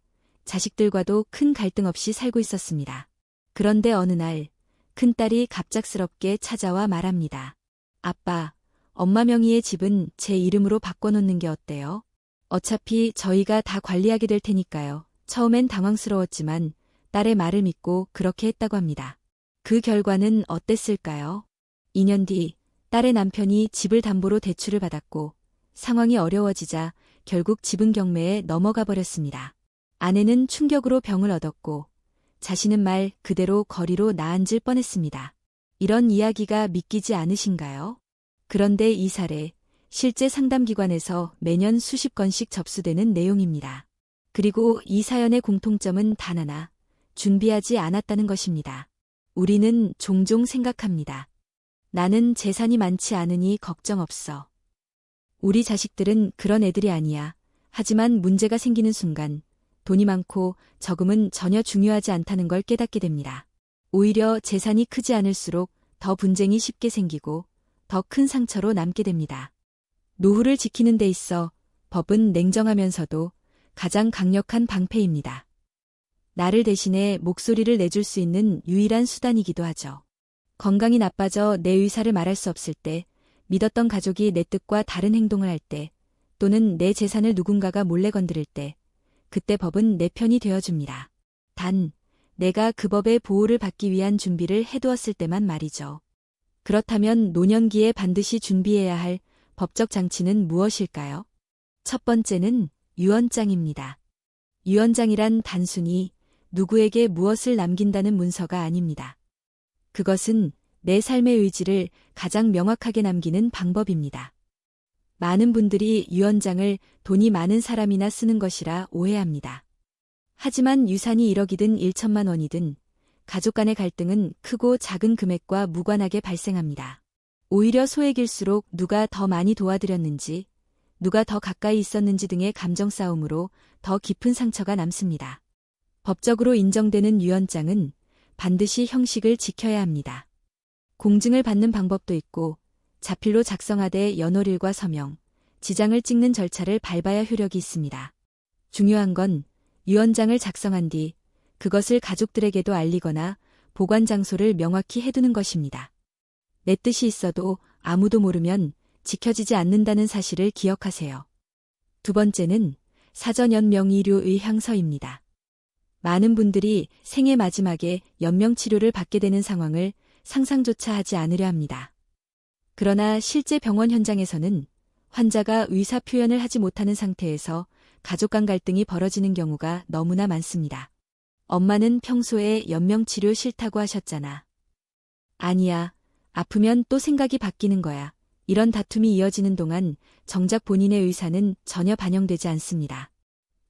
자식들과도 큰 갈등 없이 살고 있었습니다. 그런데 어느 날 큰딸이 갑작스럽게 찾아와 말합니다. 아빠, 엄마 명의의 집은 제 이름으로 바꿔놓는 게 어때요? 어차피 저희가 다 관리하게 될 테니까요. 처음엔 당황스러웠지만 딸의 말을 믿고 그렇게 했다고 합니다. 그 결과는 어땠을까요? 2년 뒤 딸의 남편이 집을 담보로 대출을 받았고 상황이 어려워지자 결국 지분 경매에 넘어가 버렸습니다. 아내는 충격으로 병을 얻었고 자신은 말 그대로 거리로 나앉을 뻔했습니다. 이런 이야기가 믿기지 않으신가요? 그런데 이 사례, 실제 상담기관에서 매년 수십 건씩 접수되는 내용입니다. 그리고 이 사연의 공통점은 단 하나, 준비하지 않았다는 것입니다. 우리는 종종 생각합니다. 나는 재산이 많지 않으니 걱정 없어. 우리 자식들은 그런 애들이 아니야. 하지만 문제가 생기는 순간 돈이 많고 적음은 전혀 중요하지 않다는 걸 깨닫게 됩니다. 오히려 재산이 크지 않을수록 더 분쟁이 쉽게 생기고 더 큰 상처로 남게 됩니다. 노후를 지키는 데 있어 법은 냉정하면서도 가장 강력한 방패입니다. 나를 대신해 목소리를 내줄 수 있는 유일한 수단이기도 하죠. 건강이 나빠져 내 의사를 말할 수 없을 때, 믿었던 가족이 내 뜻과 다른 행동을 할 때, 또는 내 재산을 누군가가 몰래 건드릴 때, 그때 법은 내 편이 되어줍니다. 단, 내가 그 법의 보호를 받기 위한 준비를 해두었을 때만 말이죠. 그렇다면 노년기에 반드시 준비해야 할 법적 장치는 무엇일까요? 첫 번째는 유언장입니다. 유언장이란 단순히 누구에게 무엇을 남긴다는 문서가 아닙니다. 그것은 내 삶의 의지를 가장 명확하게 남기는 방법입니다. 많은 분들이 유언장을 돈이 많은 사람이나 쓰는 것이라 오해합니다. 하지만 유산이 1억이든 1천만 원이든 가족 간의 갈등은 크고 작은 금액과 무관하게 발생합니다. 오히려 소액일수록 누가 더 많이 도와드렸는지, 누가 더 가까이 있었는지 등의 감정 싸움으로 더 깊은 상처가 남습니다. 법적으로 인정되는 유언장은 반드시 형식을 지켜야 합니다. 공증을 받는 방법도 있고 자필로 작성하되 연월일과 서명, 지장을 찍는 절차를 밟아야 효력이 있습니다. 중요한 건 유언장을 작성한 뒤 그것을 가족들에게도 알리거나 보관 장소를 명확히 해두는 것입니다. 내 뜻이 있어도 아무도 모르면 지켜지지 않는다는 사실을 기억하세요. 두 번째는 사전연명의료 의향서입니다. 많은 분들이 생애 마지막에 연명치료를 받게 되는 상황을 상상조차 하지 않으려 합니다. 그러나 실제 병원 현장에서는 환자가 의사 표현을 하지 못하는 상태에서 가족 간 갈등이 벌어지는 경우가 너무나 많습니다. 엄마는 평소에 연명치료 싫다고 하셨잖아. 아니야. 아프면 또 생각이 바뀌는 거야. 이런 다툼이 이어지는 동안 정작 본인의 의사는 전혀 반영되지 않습니다.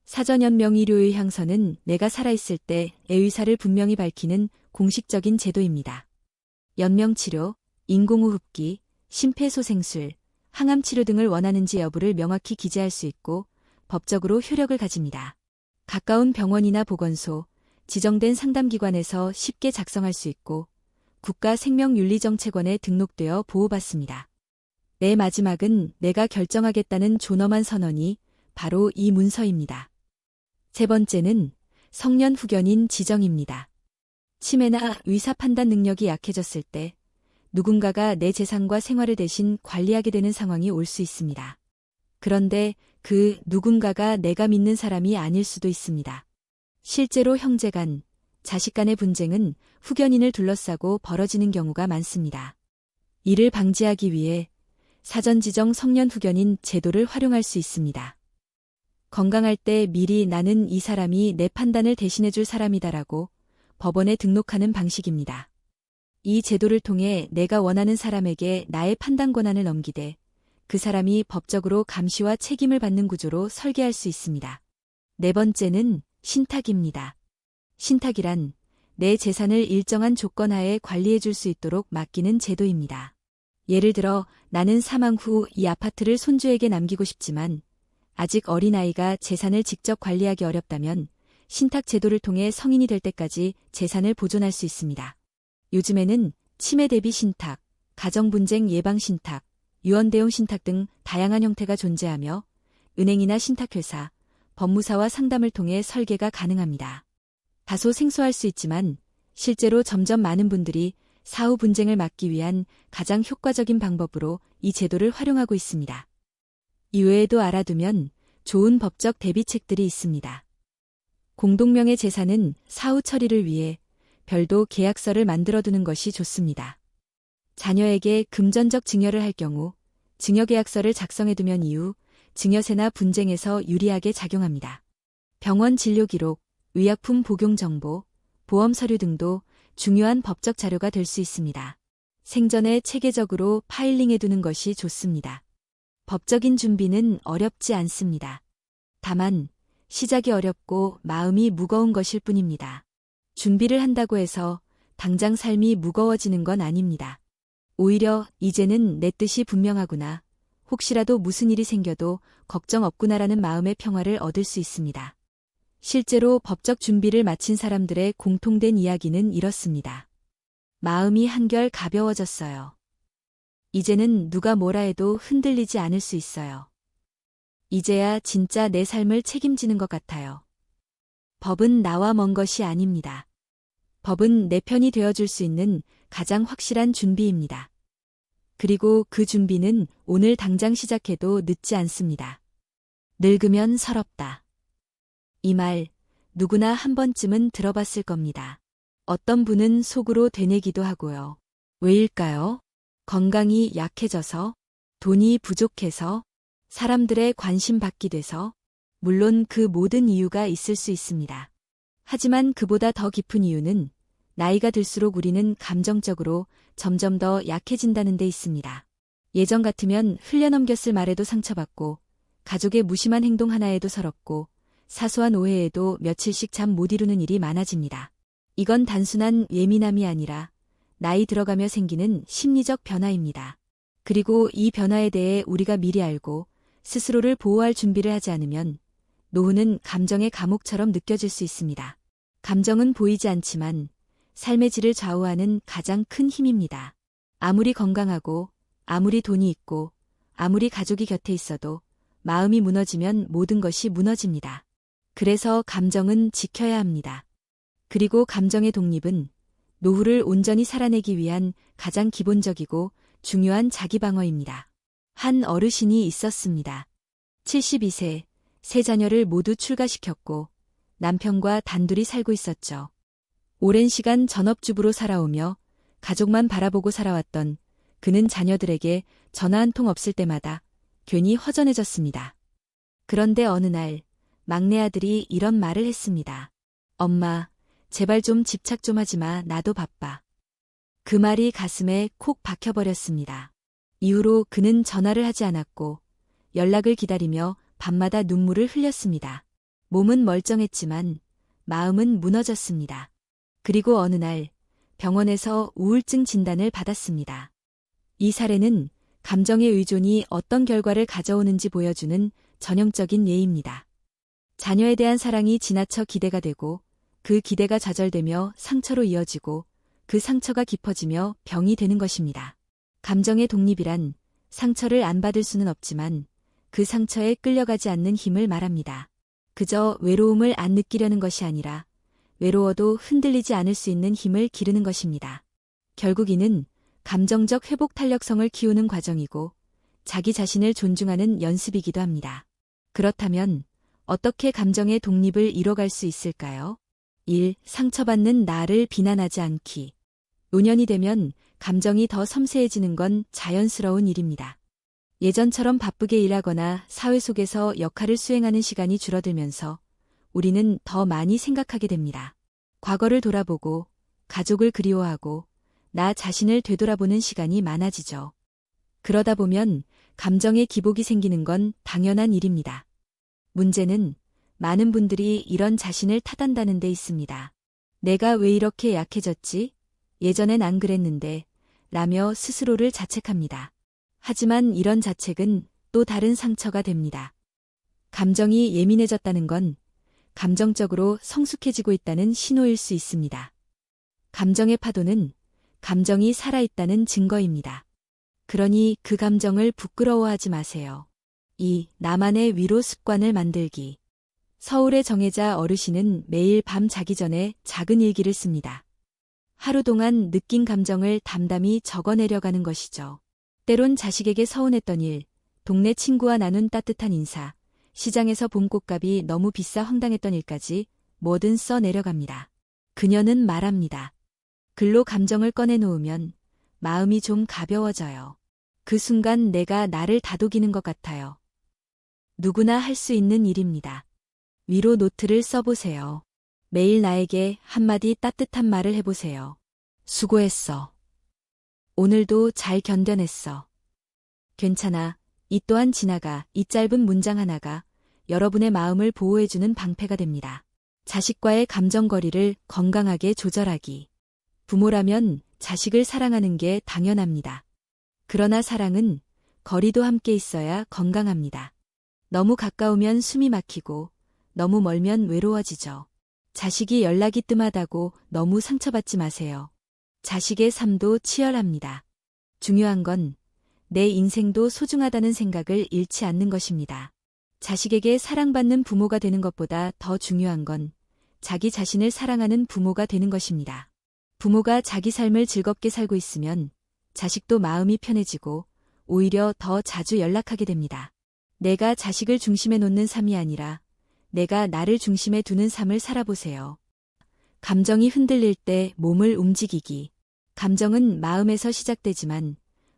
사전연명의료의향서는 내가 살아있을 때 애 의사를 분명히 밝히는 공식적인 제도입니다. 연명치료, 인공호흡기, 심폐소생술, 항암치료 등을 원하는지 여부를 명확히 기재할 수 있고 법적으로 효력을 가집니다. 가까운 병원이나 보건소, 지정된 상담기관에서 쉽게 작성할 수 있고 국가생명윤리정책원에 등록되어 보호받습니다. 내 마지막은 내가 결정하겠다는 존엄한 선언이 바로 이 문서입니다. 세 번째는 성년 후견인 지정입니다. 치매나 의사 판단 능력이 약해졌을 때 누군가가 내 재산과 생활을 대신 관리하게 되는 상황이 올 수 있습니다. 그런데 그 누군가가 내가 믿는 사람이 아닐 수도 있습니다. 실제로 형제 간, 자식 간의 분쟁은 후견인을 둘러싸고 벌어지는 경우가 많습니다. 이를 방지하기 위해 사전지정 성년 후견인 제도를 활용할 수 있습니다. 건강할 때 미리 나는 이 사람이 내 판단을 대신해줄 사람이다라고 법원에 등록하는 방식입니다. 이 제도를 통해 내가 원하는 사람에게 나의 판단 권한을 넘기되 그 사람이 법적으로 감시와 책임을 받는 구조로 설계할 수 있습니다. 네 번째는 신탁입니다. 신탁이란 내 재산을 일정한 조건 하에 관리해 줄 수 있도록 맡기는 제도입니다. 예를 들어 나는 사망 후 이 아파트를 손주에게 남기고 싶지만 아직 어린아이가 재산을 직접 관리하기 어렵다면 신탁 제도를 통해 성인이 될 때까지 재산을 보존할 수 있습니다. 요즘에는 치매 대비 신탁, 가정분쟁 예방 신탁, 유언대용 신탁 등 다양한 형태가 존재하며 은행이나 신탁회사, 법무사와 상담을 통해 설계가 가능합니다. 다소 생소할 수 있지만 실제로 점점 많은 분들이 사후 분쟁을 막기 위한 가장 효과적인 방법으로 이 제도를 활용하고 있습니다. 이외에도 알아두면 좋은 법적 대비책들이 있습니다. 공동명의 재산은 사후 처리를 위해 별도 계약서를 만들어두는 것이 좋습니다. 자녀에게 금전적 증여를 할 경우 증여계약서를 작성해두면 이후 증여세나 분쟁에서 유리하게 작용합니다. 병원 진료 기록, 의약품 복용 정보, 보험 서류 등도 중요한 법적 자료가 될 수 있습니다. 생전에 체계적으로 파일링해두는 것이 좋습니다. 법적인 준비는 어렵지 않습니다. 다만 시작이 어렵고 마음이 무거운 것일 뿐입니다. 준비를 한다고 해서 당장 삶이 무거워지는 건 아닙니다. 오히려 이제는 내 뜻이 분명하구나, 혹시라도 무슨 일이 생겨도 걱정 없구나라는 마음의 평화를 얻을 수 있습니다. 실제로 법적 준비를 마친 사람들의 공통된 이야기는 이렇습니다. 마음이 한결 가벼워졌어요. 이제는 누가 뭐라 해도 흔들리지 않을 수 있어요. 이제야 진짜 내 삶을 책임지는 것 같아요. 법은 나와 먼 것이 아닙니다. 법은 내 편이 되어줄 수 있는 가장 확실한 준비입니다. 그리고 그 준비는 오늘 당장 시작해도 늦지 않습니다. 늙으면 서럽다. 이 말 누구나 한 번쯤은 들어봤을 겁니다. 어떤 분은 속으로 되뇌기도 하고요. 왜일까요? 건강이 약해져서, 돈이 부족해서, 사람들의 관심 받기 돼서, 물론 그 모든 이유가 있을 수 있습니다. 하지만 그보다 더 깊은 이유는 나이가 들수록 우리는 감정적으로 점점 더 약해진다는 데 있습니다. 예전 같으면 흘려넘겼을 말에도 상처받고, 가족의 무심한 행동 하나에도 서럽고, 사소한 오해에도 며칠씩 잠 못 이루는 일이 많아집니다. 이건 단순한 예민함이 아니라 나이 들어가며 생기는 심리적 변화입니다. 그리고 이 변화에 대해 우리가 미리 알고 스스로를 보호할 준비를 하지 않으면 노후는 감정의 감옥처럼 느껴질 수 있습니다. 감정은 보이지 않지만 삶의 질을 좌우하는 가장 큰 힘입니다. 아무리 건강하고, 아무리 돈이 있고, 아무리 가족이 곁에 있어도 마음이 무너지면 모든 것이 무너집니다. 그래서 감정은 지켜야 합니다. 그리고 감정의 독립은 노후를 온전히 살아내기 위한 가장 기본적이고 중요한 자기방어입니다. 한 어르신이 있었습니다. 72세, 세 자녀를 모두 출가시켰고 남편과 단둘이 살고 있었죠. 오랜 시간 전업주부로 살아오며 가족만 바라보고 살아왔던 그는 자녀들에게 전화 한 통 없을 때마다 괜히 허전해졌습니다. 그런데 어느 날 막내 아들이 이런 말을 했습니다. 엄마, 제발 좀 집착 좀 하지 마, 나도 바빠. 그 말이 가슴에 콕 박혀버렸습니다. 이후로 그는 전화를 하지 않았고 연락을 기다리며 밤마다 눈물을 흘렸습니다. 몸은 멀쩡했지만 마음은 무너졌습니다. 그리고 어느 날 병원에서 우울증 진단을 받았습니다. 이 사례는 감정의 의존이 어떤 결과를 가져오는지 보여주는 전형적인 예입니다. 자녀에 대한 사랑이 지나쳐 기대가 되고 그 기대가 좌절되며 상처로 이어지고 그 상처가 깊어지며 병이 되는 것입니다. 감정의 독립이란 상처를 안 받을 수는 없지만 그 상처에 끌려가지 않는 힘을 말합니다. 그저 외로움을 안 느끼려는 것이 아니라 외로워도 흔들리지 않을 수 있는 힘을 기르는 것입니다. 결국 이는 감정적 회복 탄력성을 키우는 과정이고 자기 자신을 존중하는 연습이기도 합니다. 그렇다면 어떻게 감정의 독립을 이뤄갈 수 있을까요? 1. 상처받는 나를 비난하지 않기. 노년이 되면 감정이 더 섬세해지는 건 자연스러운 일입니다. 예전처럼 바쁘게 일하거나 사회 속에서 역할을 수행하는 시간이 줄어들면서 우리는 더 많이 생각하게 됩니다. 과거를 돌아보고 가족을 그리워하고 나 자신을 되돌아보는 시간이 많아지죠. 그러다 보면 감정의 기복이 생기는 건 당연한 일입니다. 문제는 많은 분들이 이런 자신을 탓한다는 데 있습니다. 내가 왜 이렇게 약해졌지? 예전엔 안 그랬는데 라며 스스로를 자책합니다. 하지만 이런 자책은 또 다른 상처가 됩니다. 감정이 예민해졌다는 건 감정적으로 성숙해지고 있다는 신호일 수 있습니다. 감정의 파도는 감정이 살아있다는 증거입니다. 그러니 그 감정을 부끄러워하지 마세요. 2. 나만의 위로 습관을 만들기. 서울의 정혜자 어르신은 매일 밤 자기 전에 작은 일기를 씁니다. 하루 동안 느낀 감정을 담담히 적어내려가는 것이죠. 때론 자식에게 서운했던 일, 동네 친구와 나눈 따뜻한 인사, 시장에서 본 꽃값이 너무 비싸 황당했던 일까지 뭐든 써내려갑니다. 그녀는 말합니다. 글로 감정을 꺼내놓으면 마음이 좀 가벼워져요. 그 순간 내가 나를 다독이는 것 같아요. 누구나 할 수 있는 일입니다. 위로 노트를 써보세요. 매일 나에게 한마디 따뜻한 말을 해보세요. 수고했어. 오늘도 잘 견뎌냈어. 괜찮아. 이 또한 지나가. 이 짧은 문장 하나가 여러분의 마음을 보호해주는 방패가 됩니다. 자식과의 감정거리를 건강하게 조절하기. 부모라면 자식을 사랑하는 게 당연합니다. 그러나 사랑은 거리도 함께 있어야 건강합니다. 너무 가까우면 숨이 막히고 너무 멀면 외로워지죠. 자식이 연락이 뜸하다고 너무 상처받지 마세요. 자식의 삶도 치열합니다. 중요한 건 내 인생도 소중하다는 생각을 잃지 않는 것입니다. 자식에게 사랑받는 부모가 되는 것보다 더 중요한 건 자기 자신을 사랑하는 부모가 되는 것입니다. 부모가 자기 삶을 즐겁게 살고 있으면 자식도 마음이 편해지고 오히려 더 자주 연락하게 됩니다. 내가 자식을 중심에 놓는 삶이 아니라 내가 나를 중심에 두는 삶을 살아보세요. 감정이 흔들릴 때 몸을 움직이기. 감정은 마음에서 시작되지만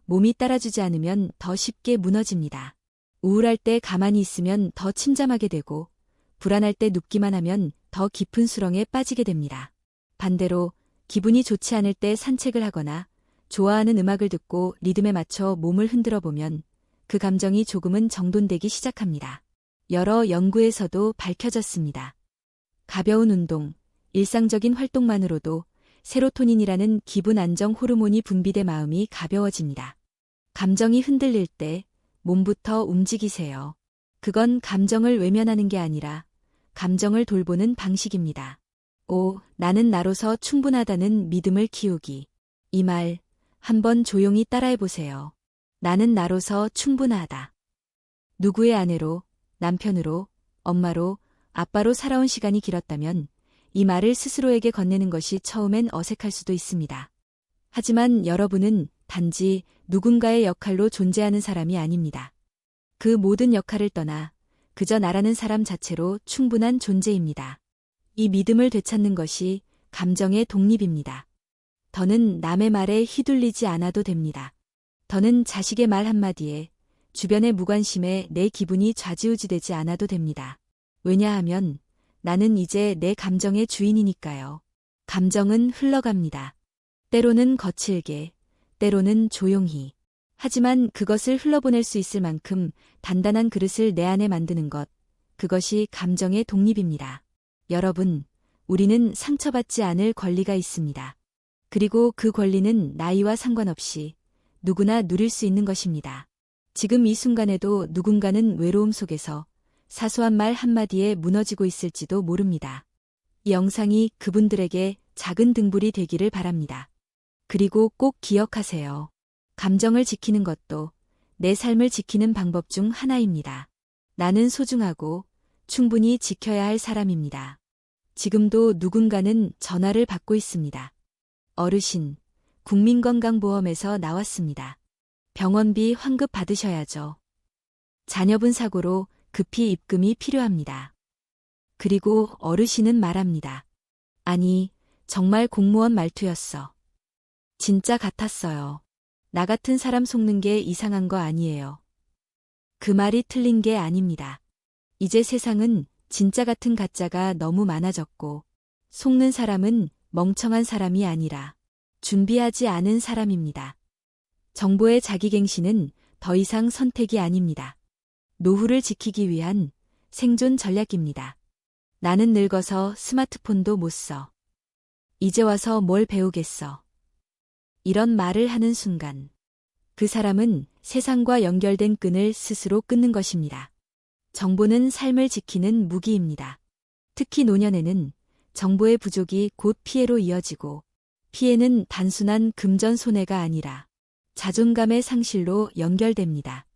몸이 따라주지 않으면 더 쉽게 무너집니다. 우울할 때 가만히 있으면 더 침잠하게 되고 불안할 때 눕기만 하면 더 깊은 수렁에 빠지게 됩니다. 반대로 기분이 좋지 않을 때 산책을 하거나 좋아하는 음악을 듣고 리듬에 맞춰 몸을 흔들어 보면 그 감정이 조금은 정돈되기 시작합니다. 여러 연구에서도 밝혀졌습니다. 가벼운 운동, 일상적인 활동만으로도 세로토닌이라는 기분 안정 호르몬이 분비돼 마음이 가벼워집니다. 감정이 흔들릴 때 몸부터 움직이세요. 그건 감정을 외면하는 게 아니라 감정을 돌보는 방식입니다. 나는 나로서 충분하다는 믿음을 키우기. 이 말 한번 조용히 따라해보세요. 나는 나로서 충분하다. 누구의 아내로, 남편으로, 엄마로, 아빠로 살아온 시간이 길었다면 이 말을 스스로에게 건네는 것이 처음엔 어색할 수도 있습니다. 하지만 여러분은 단지 누군가의 역할로 존재하는 사람이 아닙니다. 그 모든 역할을 떠나 그저 나라는 사람 자체로 충분한 존재입니다. 이 믿음을 되찾는 것이 감정의 독립입니다. 더는 남의 말에 휘둘리지 않아도 됩니다. 더는 자식의 말 한마디에, 주변의 무관심에 내 기분이 좌지우지되지 않아도 됩니다. 왜냐하면 나는 이제 내 감정의 주인이니까요. 감정은 흘러갑니다. 때로는 거칠게, 때로는 조용히. 하지만 그것을 흘러보낼 수 있을 만큼 단단한 그릇을 내 안에 만드는 것, 그것이 감정의 독립입니다. 여러분, 우리는 상처받지 않을 권리가 있습니다. 그리고 그 권리는 나이와 상관없이 누구나 누릴 수 있는 것입니다. 지금 이 순간에도 누군가는 외로움 속에서 사소한 말 한마디에 무너지고 있을지도 모릅니다. 이 영상이 그분들에게 작은 등불이 되기를 바랍니다. 그리고 꼭 기억하세요. 감정을 지키는 것도 내 삶을 지키는 방법 중 하나입니다. 나는 소중하고 충분히 지켜야 할 사람입니다. 지금도 누군가는 전화를 받고 있습니다. 어르신, 국민건강보험에서 나왔습니다. 병원비 환급 받으셔야죠. 자녀분 사고로 급히 입금이 필요합니다. 그리고 어르신은 말합니다. 아니, 정말 공무원 말투였어. 진짜 같았어요. 나 같은 사람 속는 게 이상한 거 아니에요. 그 말이 틀린 게 아닙니다. 이제 세상은 진짜 같은 가짜가 너무 많아졌고, 속는 사람은 멍청한 사람이 아니라 준비하지 않은 사람입니다. 정보의 자기갱신은 더 이상 선택이 아닙니다. 노후를 지키기 위한 생존 전략입니다. 나는 늙어서 스마트폰도 못 써. 이제 와서 뭘 배우겠어. 이런 말을 하는 순간 그 사람은 세상과 연결된 끈을 스스로 끊는 것입니다. 정보는 삶을 지키는 무기입니다. 특히 노년에는 정보의 부족이 곧 피해로 이어지고 피해는 단순한 금전 손해가 아니라 자존감의 상실로 연결됩니다.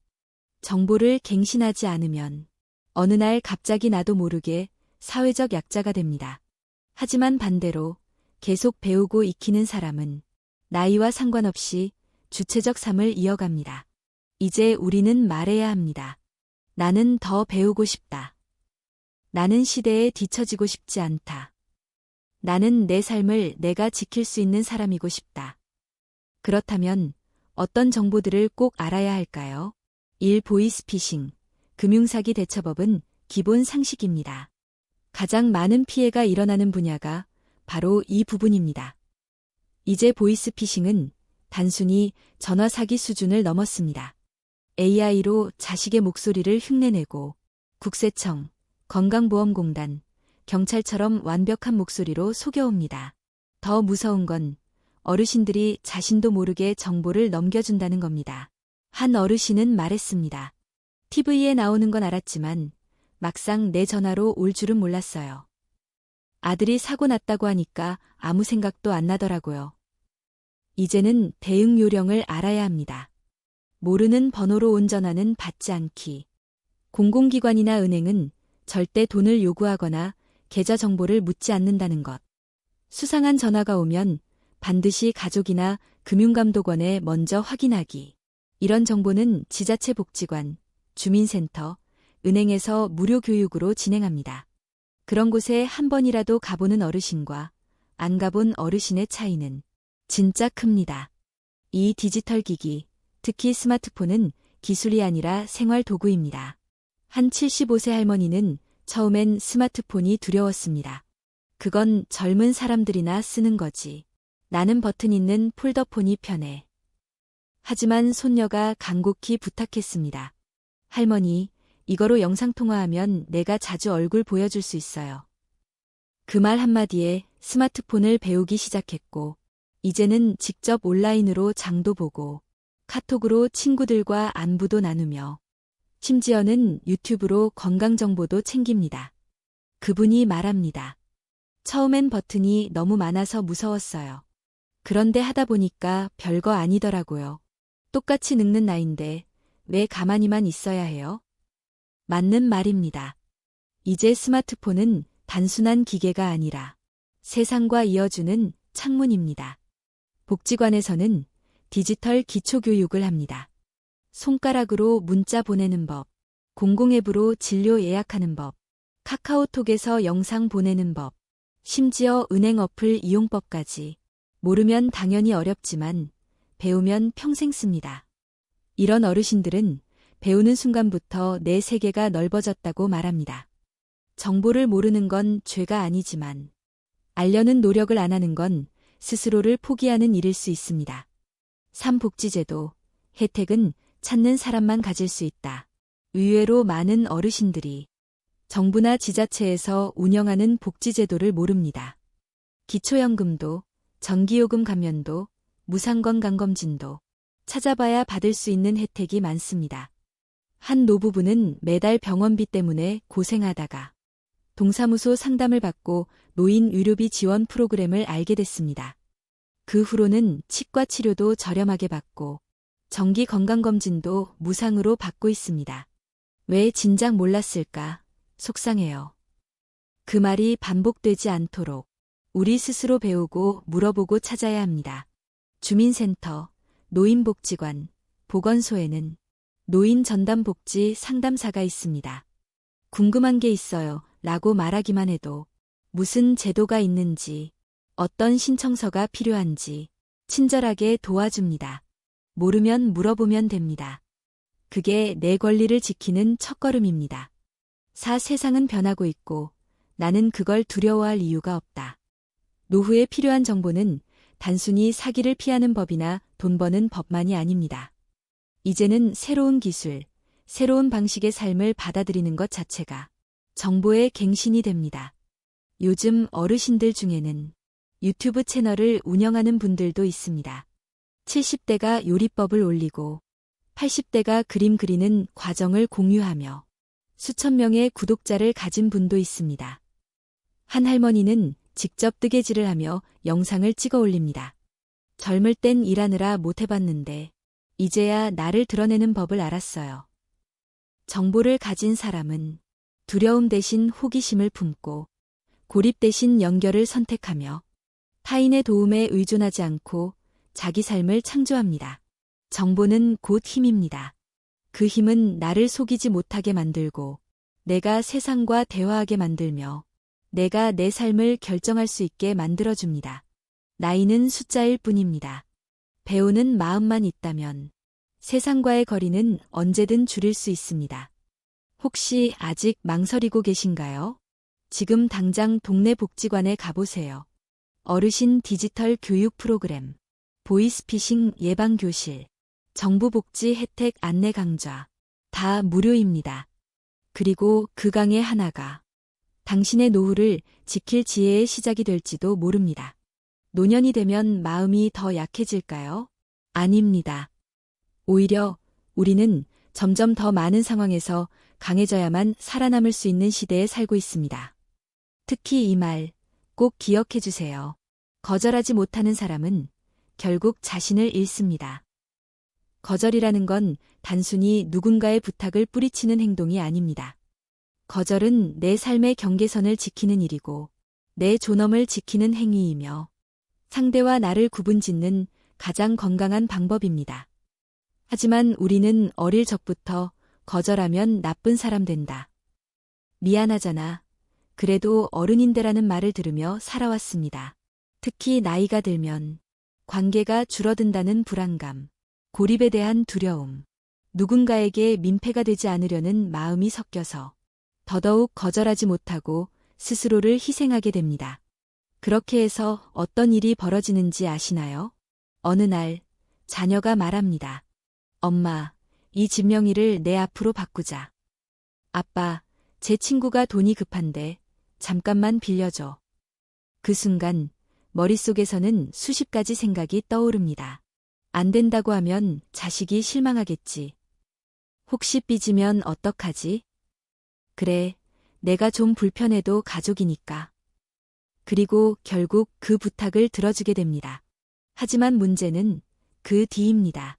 정보를 갱신하지 않으면 어느 날 갑자기 나도 모르게 사회적 약자가 됩니다. 하지만 반대로 계속 배우고 익히는 사람은 나이와 상관없이 주체적 삶을 이어갑니다. 이제 우리는 말해야 합니다. 나는 더 배우고 싶다. 나는 시대에 뒤처지고 싶지 않다. 나는 내 삶을 내가 지킬 수 있는 사람이고 싶다. 그렇다면 어떤 정보들을 꼭 알아야 할까요? 1. 보이스피싱, 금융사기 대처법은 기본 상식입니다. 가장 많은 피해가 일어나는 분야가 바로 이 부분입니다. 이제 보이스피싱은 단순히 전화 사기 수준을 넘었습니다. AI로 자식의 목소리를 흉내내고 국세청, 건강보험공단, 경찰처럼 완벽한 목소리로 속여옵니다. 더 무서운 건 어르신들이 자신도 모르게 정보를 넘겨준다는 겁니다. 한 어르신은 말했습니다. TV에 나오는 건 알았지만 막상 내 전화로 올 줄은 몰랐어요. 아들이 사고 났다고 하니까 아무 생각도 안 나더라고요. 이제는 대응 요령을 알아야 합니다. 모르는 번호로 온 전화는 받지 않기. 공공기관이나 은행은 절대 돈을 요구하거나 계좌 정보를 묻지 않는다는 것. 수상한 전화가 오면 반드시 가족이나 금융감독원에 먼저 확인하기. 이런 정보는 지자체 복지관, 주민센터, 은행에서 무료 교육으로 진행합니다. 그런 곳에 한 번이라도 가보는 어르신과 안 가본 어르신의 차이는 진짜 큽니다. 이 디지털 기기, 특히 스마트폰은 기술이 아니라 생활 도구입니다. 한 75세 할머니는 처음엔 스마트폰이 두려웠습니다. 그건 젊은 사람들이나 쓰는 거지. 나는 버튼 있는 폴더폰이 편해. 하지만 손녀가 간곡히 부탁했습니다. 할머니, 이거로 영상통화하면 내가 자주 얼굴 보여줄 수 있어요. 그 말 한마디에 스마트폰을 배우기 시작했고, 이제는 직접 온라인으로 장도 보고, 카톡으로 친구들과 안부도 나누며, 심지어는 유튜브로 건강정보도 챙깁니다. 그분이 말합니다. 처음엔 버튼이 너무 많아서 무서웠어요. 그런데 하다 보니까 별거 아니더라고요. 똑같이 늙는 나이인데 왜 가만히만 있어야 해요? 맞는 말입니다. 이제 스마트폰은 단순한 기계가 아니라 세상과 이어주는 창문입니다. 복지관에서는 디지털 기초교육을 합니다. 손가락으로 문자 보내는 법, 공공앱으로 진료 예약하는 법, 카카오톡에서 영상 보내는 법, 심지어 은행 어플 이용법까지. 모르면 당연히 어렵지만 배우면 평생 씁니다. 이런 어르신들은 배우는 순간부터 내 세계가 넓어졌다고 말합니다. 정보를 모르는 건 죄가 아니지만 알려는 노력을 안 하는 건 스스로를 포기하는 일일 수 있습니다. 3복지제도, 혜택은 찾는 사람만 가질 수 있다. 의외로 많은 어르신들이 정부나 지자체에서 운영하는 복지제도를 모릅니다. 기초연금도, 전기요금 감면도, 무상건강검진도 찾아봐야 받을 수 있는 혜택이 많습니다. 한 노부부는 매달 병원비 때문에 고생하다가 동사무소 상담을 받고 노인 의료비 지원 프로그램을 알게 됐습니다. 그 후로는 치과 치료도 저렴하게 받고 정기 건강검진도 무상으로 받고 있습니다. 왜 진작 몰랐을까? 속상해요. 그 말이 반복되지 않도록 우리 스스로 배우고 물어보고 찾아야 합니다. 주민센터, 노인복지관, 보건소에는 노인 전담복지 상담사가 있습니다. 궁금한 게 있어요 라고 말하기만 해도 무슨 제도가 있는지, 어떤 신청서가 필요한지 친절하게 도와줍니다. 모르면 물어보면 됩니다. 그게 내 권리를 지키는 첫걸음입니다. 세상은 변하고 있고 나는 그걸 두려워할 이유가 없다. 노후에 필요한 정보는 단순히 사기를 피하는 법이나 돈 버는 법만이 아닙니다. 이제는 새로운 기술, 새로운 방식의 삶을 받아들이는 것 자체가 정보의 갱신이 됩니다. 요즘 어르신들 중에는 유튜브 채널을 운영하는 분들도 있습니다. 70대가 요리법을 올리고 80대가 그림 그리는 과정을 공유하며 수천 명의 구독자를 가진 분도 있습니다. 한 할머니는 직접 뜨개질을 하며 영상을 찍어 올립니다. 젊을 땐 일하느라 못 해봤는데 이제야 나를 드러내는 법을 알았어요. 정보를 가진 사람은 두려움 대신 호기심을 품고 고립 대신 연결을 선택하며 타인의 도움에 의존하지 않고 자기 삶을 창조합니다. 정보는 곧 힘입니다. 그 힘은 나를 속이지 못하게 만들고 내가 세상과 대화하게 만들며 내가 내 삶을 결정할 수 있게 만들어줍니다. 나이는 숫자일 뿐입니다. 배우는 마음만 있다면 세상과의 거리는 언제든 줄일 수 있습니다. 혹시 아직 망설이고 계신가요? 지금 당장 동네 복지관에 가보세요. 어르신 디지털 교육 프로그램, 보이스피싱 예방교실, 정부 복지 혜택 안내 강좌, 다 무료입니다. 그리고 그 강의 하나가 당신의 노후를 지킬 지혜의 시작이 될지도 모릅니다. 노년이 되면 마음이 더 약해질까요? 아닙니다. 오히려 우리는 점점 더 많은 상황에서 강해져야만 살아남을 수 있는 시대에 살고 있습니다. 특히 이 말 꼭 기억해 주세요. 거절하지 못하는 사람은 결국 자신을 잃습니다. 거절이라는 건 단순히 누군가의 부탁을 뿌리치는 행동이 아닙니다. 거절은 내 삶의 경계선을 지키는 일이고 내 존엄을 지키는 행위이며 상대와 나를 구분짓는 가장 건강한 방법입니다. 하지만 우리는 어릴 적부터 거절하면 나쁜 사람 된다. 미안하잖아. 그래도 어른인데라는 말을 들으며 살아왔습니다. 특히 나이가 들면 관계가 줄어든다는 불안감, 고립에 대한 두려움, 누군가에게 민폐가 되지 않으려는 마음이 섞여서 더더욱 거절하지 못하고 스스로를 희생하게 됩니다. 그렇게 해서 어떤 일이 벌어지는지 아시나요? 어느 날 자녀가 말합니다. 엄마, 이 집 명의를 내 앞으로 바꾸자. 아빠, 제 친구가 돈이 급한데 잠깐만 빌려줘. 그 순간 머릿속에서는 수십 가지 생각이 떠오릅니다. 안 된다고 하면 자식이 실망하겠지. 혹시 삐지면 어떡하지? 그래, 내가 좀 불편해도 가족이니까. 그리고 결국 그 부탁을 들어주게 됩니다. 하지만 문제는 그 뒤입니다.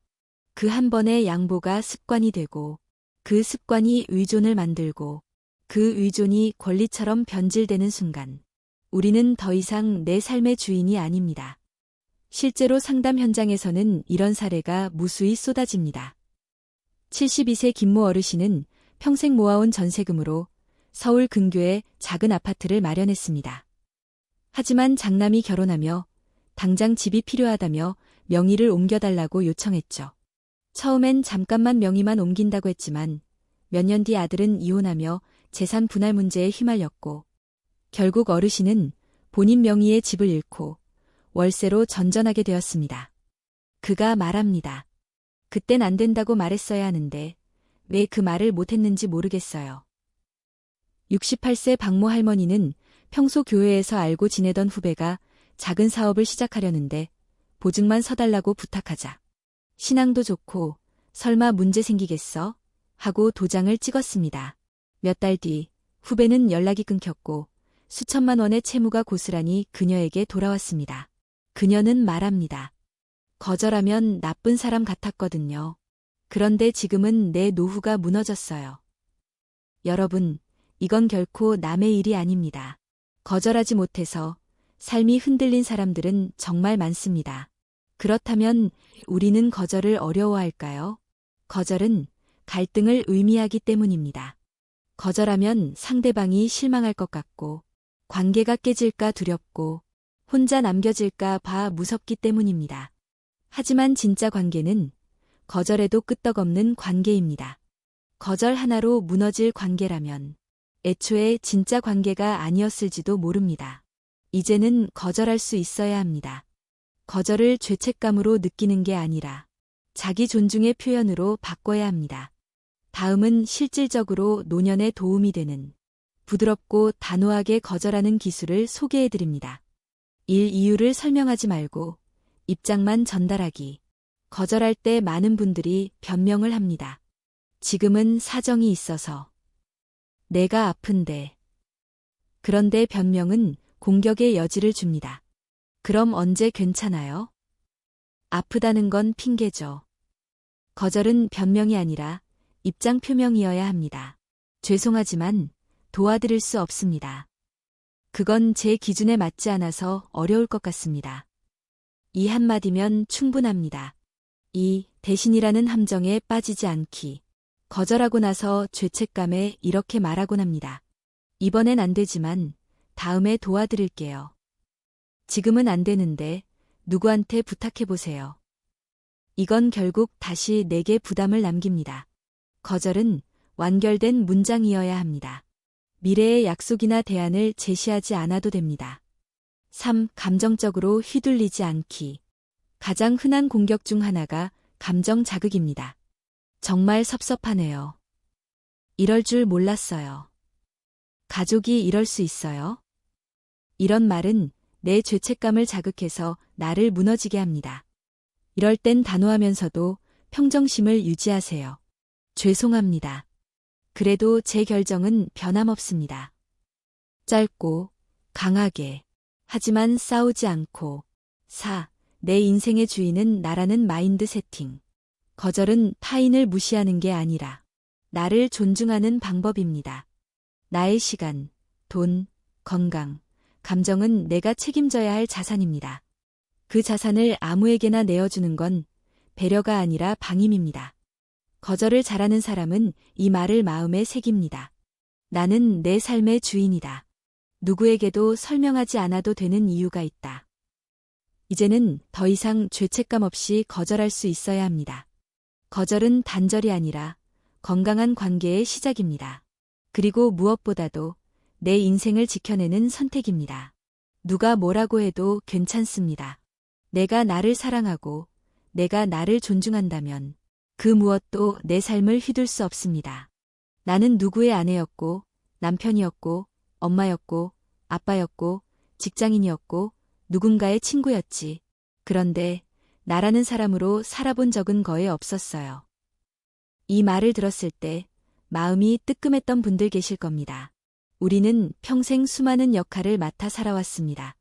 그 한 번의 양보가 습관이 되고 그 습관이 의존을 만들고 그 의존이 권리처럼 변질되는 순간 우리는 더 이상 내 삶의 주인이 아닙니다. 실제로 상담 현장에서는 이런 사례가 무수히 쏟아집니다. 72세 김모 어르신은 평생 모아온 전세금으로 서울 근교에 작은 아파트를 마련했습니다. 하지만 장남이 결혼하며 당장 집이 필요하다며 명의를 옮겨달라고 요청했죠. 처음엔 잠깐만 명의만 옮긴다고 했지만 몇 년 뒤 아들은 이혼하며 재산 분할 문제에 휘말렸고 결국 어르신은 본인 명의의 집을 잃고 월세로 전전하게 되었습니다. 그가 말합니다. 그땐 안 된다고 말했어야 하는데 왜 그 말을 못했는지 모르겠어요. 68세 박모 할머니는 평소 교회에서 알고 지내던 후배가 작은 사업을 시작하려는데 보증만 서달라고 부탁하자. 신앙도 좋고 설마 문제 생기겠어? 하고 도장을 찍었습니다. 몇 달 뒤 후배는 연락이 끊겼고 수천만 원의 채무가 고스란히 그녀에게 돌아왔습니다. 그녀는 말합니다. 거절하면 나쁜 사람 같았거든요. 그런데 지금은 내 노후가 무너졌어요. 여러분, 이건 결코 남의 일이 아닙니다. 거절하지 못해서 삶이 흔들린 사람들은 정말 많습니다. 그렇다면 우리는 거절을 어려워할까요? 거절은 갈등을 의미하기 때문입니다. 거절하면 상대방이 실망할 것 같고 관계가 깨질까 두렵고 혼자 남겨질까 봐 무섭기 때문입니다. 하지만 진짜 관계는 거절에도 끄떡없는 관계입니다. 거절 하나로 무너질 관계라면 애초에 진짜 관계가 아니었을지도 모릅니다. 이제는 거절할 수 있어야 합니다. 거절을 죄책감으로 느끼는 게 아니라 자기 존중의 표현으로 바꿔야 합니다. 다음은 실질적으로 노년에 도움이 되는 부드럽고 단호하게 거절하는 기술을 소개해드립니다. 이유를 설명하지 말고 입장만 전달하기. 거절할 때 많은 분들이 변명을 합니다. 지금은 사정이 있어서. 내가 아픈데. 그런데 변명은 공격의 여지를 줍니다. 그럼 언제 괜찮아요? 아프다는 건 핑계죠. 거절은 변명이 아니라 입장 표명이어야 합니다. 죄송하지만 도와드릴 수 없습니다. 그건 제 기준에 맞지 않아서 어려울 것 같습니다. 이 한마디면 충분합니다. 이 대신이라는 함정에 빠지지 않기. 거절하고 나서 죄책감에 이렇게 말하곤 합니다. 이번엔 안 되지만 다음에 도와드릴게요. 지금은 안 되는데 누구한테 부탁해보세요. 이건 결국 다시 내게 부담을 남깁니다. 거절은 완결된 문장이어야 합니다. 미래의 약속이나 대안을 제시하지 않아도 됩니다. 3. 감정적으로 휘둘리지 않기. 가장 흔한 공격 중 하나가 감정 자극입니다. 정말 섭섭하네요. 이럴 줄 몰랐어요. 가족이 이럴 수 있어요? 이런 말은 내 죄책감을 자극해서 나를 무너지게 합니다. 이럴 땐 단호하면서도 평정심을 유지하세요. 죄송합니다. 그래도 제 결정은 변함없습니다. 짧고 강하게 하지만 싸우지 않고. 4. 내 인생의 주인은 나라는 마인드 세팅. 거절은 타인을 무시하는 게 아니라 나를 존중하는 방법입니다. 나의 시간, 돈, 건강, 감정은 내가 책임져야 할 자산입니다. 그 자산을 아무에게나 내어주는 건 배려가 아니라 방임입니다. 거절을 잘하는 사람은 이 말을 마음에 새깁니다. 나는 내 삶의 주인이다. 누구에게도 설명하지 않아도 되는 이유가 있다. 이제는 더 이상 죄책감 없이 거절할 수 있어야 합니다. 거절은 단절이 아니라 건강한 관계의 시작입니다. 그리고 무엇보다도 내 인생을 지켜내는 선택입니다. 누가 뭐라고 해도 괜찮습니다. 내가 나를 사랑하고 내가 나를 존중한다면 그 무엇도 내 삶을 휘둘 수 없습니다. 나는 누구의 아내였고 남편이었고 엄마였고 아빠였고 직장인이었고 누군가의 친구였지. 그런데 나라는 사람으로 살아본 적은 거의 없었어요. 이 말을 들었을 때 마음이 뜨끔했던 분들 계실 겁니다. 우리는 평생 수많은 역할을 맡아 살아왔습니다.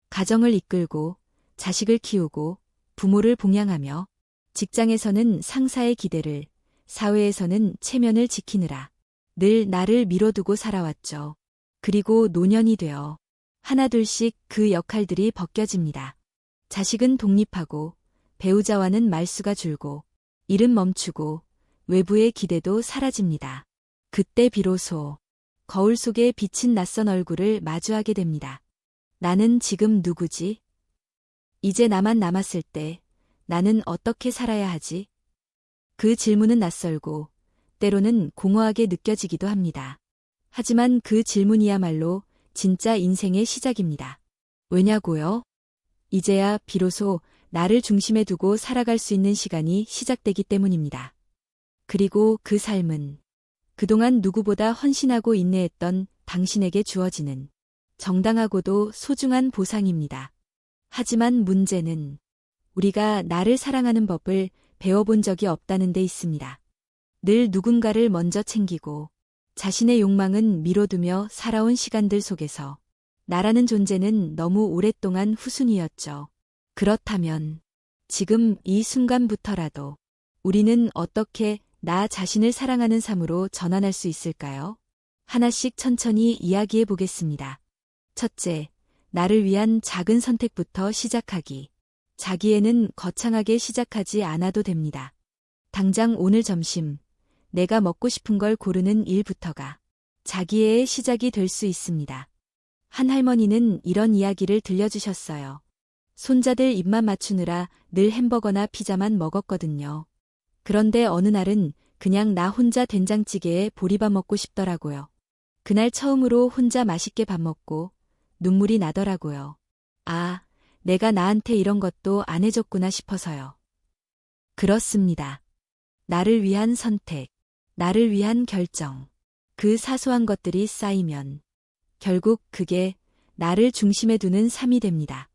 가정을 이끌고 자식을 키우고 부모를 봉양하며 직장에서는 상사의 기대를, 사회에서는 체면을 지키느라 늘 나를 미뤄두고 살아왔죠. 그리고 노년이 되어 하나둘씩 그 역할들이 벗겨집니다. 자식은 독립하고 배우자와는 말수가 줄고 일은 멈추고 외부의 기대도 사라집니다. 그때 비로소 거울 속에 비친 낯선 얼굴을 마주하게 됩니다. 나는 지금 누구지? 이제 나만 남았을 때 나는 어떻게 살아야 하지? 그 질문은 낯설고 때로는 공허하게 느껴지기도 합니다. 하지만 그 질문이야말로 진짜 인생의 시작입니다. 왜냐고요? 이제야 비로소 나를 중심에 두고 살아갈 수 있는 시간이 시작되기 때문입니다. 그리고 그 삶은 그동안 누구보다 헌신하고 인내했던 당신에게 주어지는 정당하고도 소중한 보상입니다. 하지만 문제는 우리가 나를 사랑하는 법을 배워본 적이 없다는 데 있습니다. 늘 누군가를 먼저 챙기고 자신의 욕망은 미뤄두며 살아온 시간들 속에서 나라는 존재는 너무 오랫동안 후순위였죠. 그렇다면 지금 이 순간부터라도 우리는 어떻게 나 자신을 사랑하는 삶으로 전환할 수 있을까요? 하나씩 천천히 이야기해 보겠습니다. 첫째, 나를 위한 작은 선택부터 시작하기. 자기애는 거창하게 시작하지 않아도 됩니다. 당장 오늘 점심, 내가 먹고 싶은 걸 고르는 일부터가 자기애의 시작이 될 수 있습니다. 한 할머니는 이런 이야기를 들려주셨어요. 손자들 입맛 맞추느라 늘 햄버거나 피자만 먹었거든요. 그런데 어느 날은 그냥 나 혼자 된장찌개에 보리밥 먹고 싶더라고요. 그날 처음으로 혼자 맛있게 밥 먹고 눈물이 나더라고요. 아, 내가 나한테 이런 것도 안 해줬구나 싶어서요. 그렇습니다. 나를 위한 선택, 나를 위한 결정, 그 사소한 것들이 쌓이면 결국 그게 나를 중심에 두는 삶이 됩니다.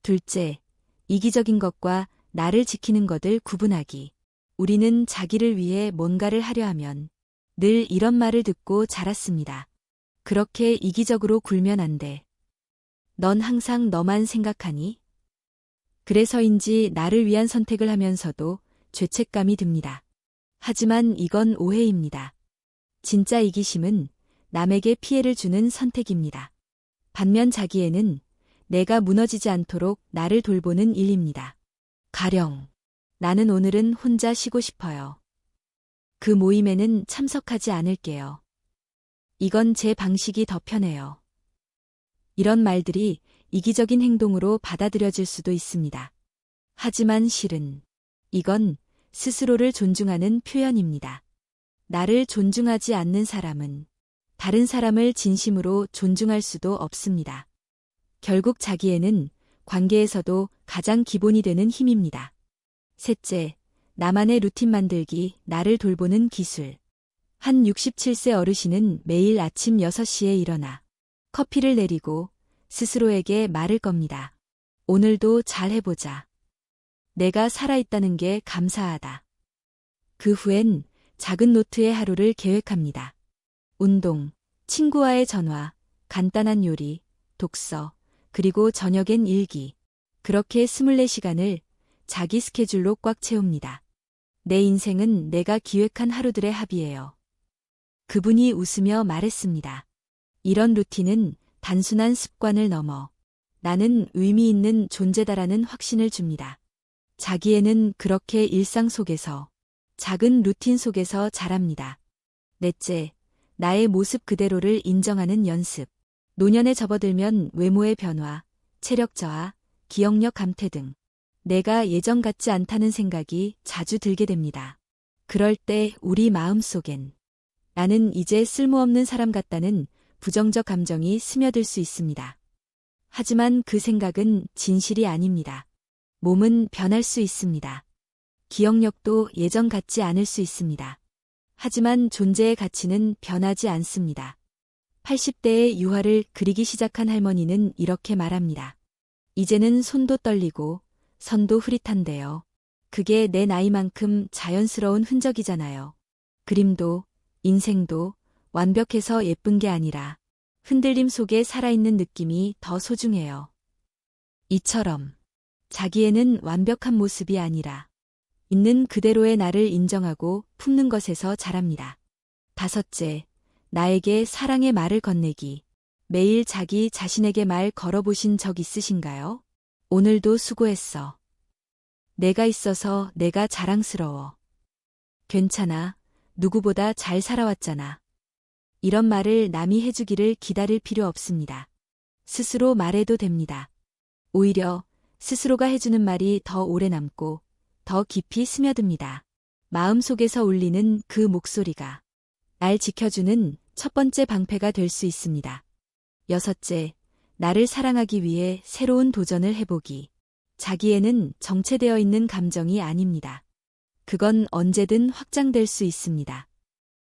둘째, 이기적인 것과 나를 지키는 것을 구분하기. 우리는 자기를 위해 뭔가를 하려 하면 늘 이런 말을 듣고 자랐습니다. 그렇게 이기적으로 굴면 안 돼. 넌 항상 너만 생각하니? 그래서인지 나를 위한 선택을 하면서도 죄책감이 듭니다. 하지만 이건 오해입니다. 진짜 이기심은 남에게 피해를 주는 선택입니다. 반면 자기애는 내가 무너지지 않도록 나를 돌보는 일입니다. 가령, 나는 오늘은 혼자 쉬고 싶어요. 그 모임에는 참석하지 않을게요. 이건 제 방식이 더 편해요. 이런 말들이 이기적인 행동으로 받아들여질 수도 있습니다. 하지만 실은 이건 스스로를 존중하는 표현입니다. 나를 존중하지 않는 사람은 다른 사람을 진심으로 존중할 수도 없습니다. 결국 자기애는 관계에서도 가장 기본이 되는 힘입니다. 셋째, 나만의 루틴 만들기, 나를 돌보는 기술. 한 67세 어르신은 매일 아침 6시에 일어나 커피를 내리고 스스로에게 말을 겁니다. 오늘도 잘 해보자. 내가 살아있다는 게 감사하다. 그 후엔 작은 노트에 하루를 계획합니다. 운동, 친구와의 전화, 간단한 요리, 독서, 그리고 저녁엔 일기. 그렇게 24시간을 자기 스케줄로 꽉 채웁니다. 내 인생은 내가 기획한 하루들의 합이에요. 그분이 웃으며 말했습니다. 이런 루틴은 단순한 습관을 넘어 나는 의미 있는 존재다라는 확신을 줍니다. 자기애는 그렇게 일상 속에서, 작은 루틴 속에서 자랍니다. 넷째, 나의 모습 그대로를 인정하는 연습. 노년에 접어들면 외모의 변화, 체력 저하, 기억력 감퇴 등 내가 예전 같지 않다는 생각이 자주 들게 됩니다. 그럴 때 우리 마음속엔 나는 이제 쓸모없는 사람 같다는 부정적 감정이 스며들 수 있습니다. 하지만 그 생각은 진실이 아닙니다. 몸은 변할 수 있습니다. 기억력도 예전 같지 않을 수 있습니다. 하지만 존재의 가치는 변하지 않습니다. 80대의 유화를 그리기 시작한 할머니는 이렇게 말합니다. 이제는 손도 떨리고 선도 흐릿한데요. 그게 내 나이만큼 자연스러운 흔적이잖아요. 그림도, 인생도 완벽해서 예쁜 게 아니라 흔들림 속에 살아있는 느낌이 더 소중해요. 이처럼 자기애는 완벽한 모습이 아니라 있는 그대로의 나를 인정하고 품는 것에서 자랍니다. 다섯째, 나에게 사랑의 말을 건네기. 매일 자기 자신에게 말 걸어보신 적 있으신가요? 오늘도 수고했어. 내가 있어서 내가 자랑스러워. 괜찮아. 누구보다 잘 살아왔잖아. 이런 말을 남이 해주기를 기다릴 필요 없습니다. 스스로 말해도 됩니다. 오히려 스스로가 해주는 말이 더 오래 남고 더 깊이 스며듭니다. 마음속에서 울리는 그 목소리가 날 지켜주는 첫 번째 방패가 될 수 있습니다. 여섯째, 나를 사랑하기 위해 새로운 도전을 해보기. 자기애는 정체되어 있는 감정이 아닙니다. 그건 언제든 확장될 수 있습니다.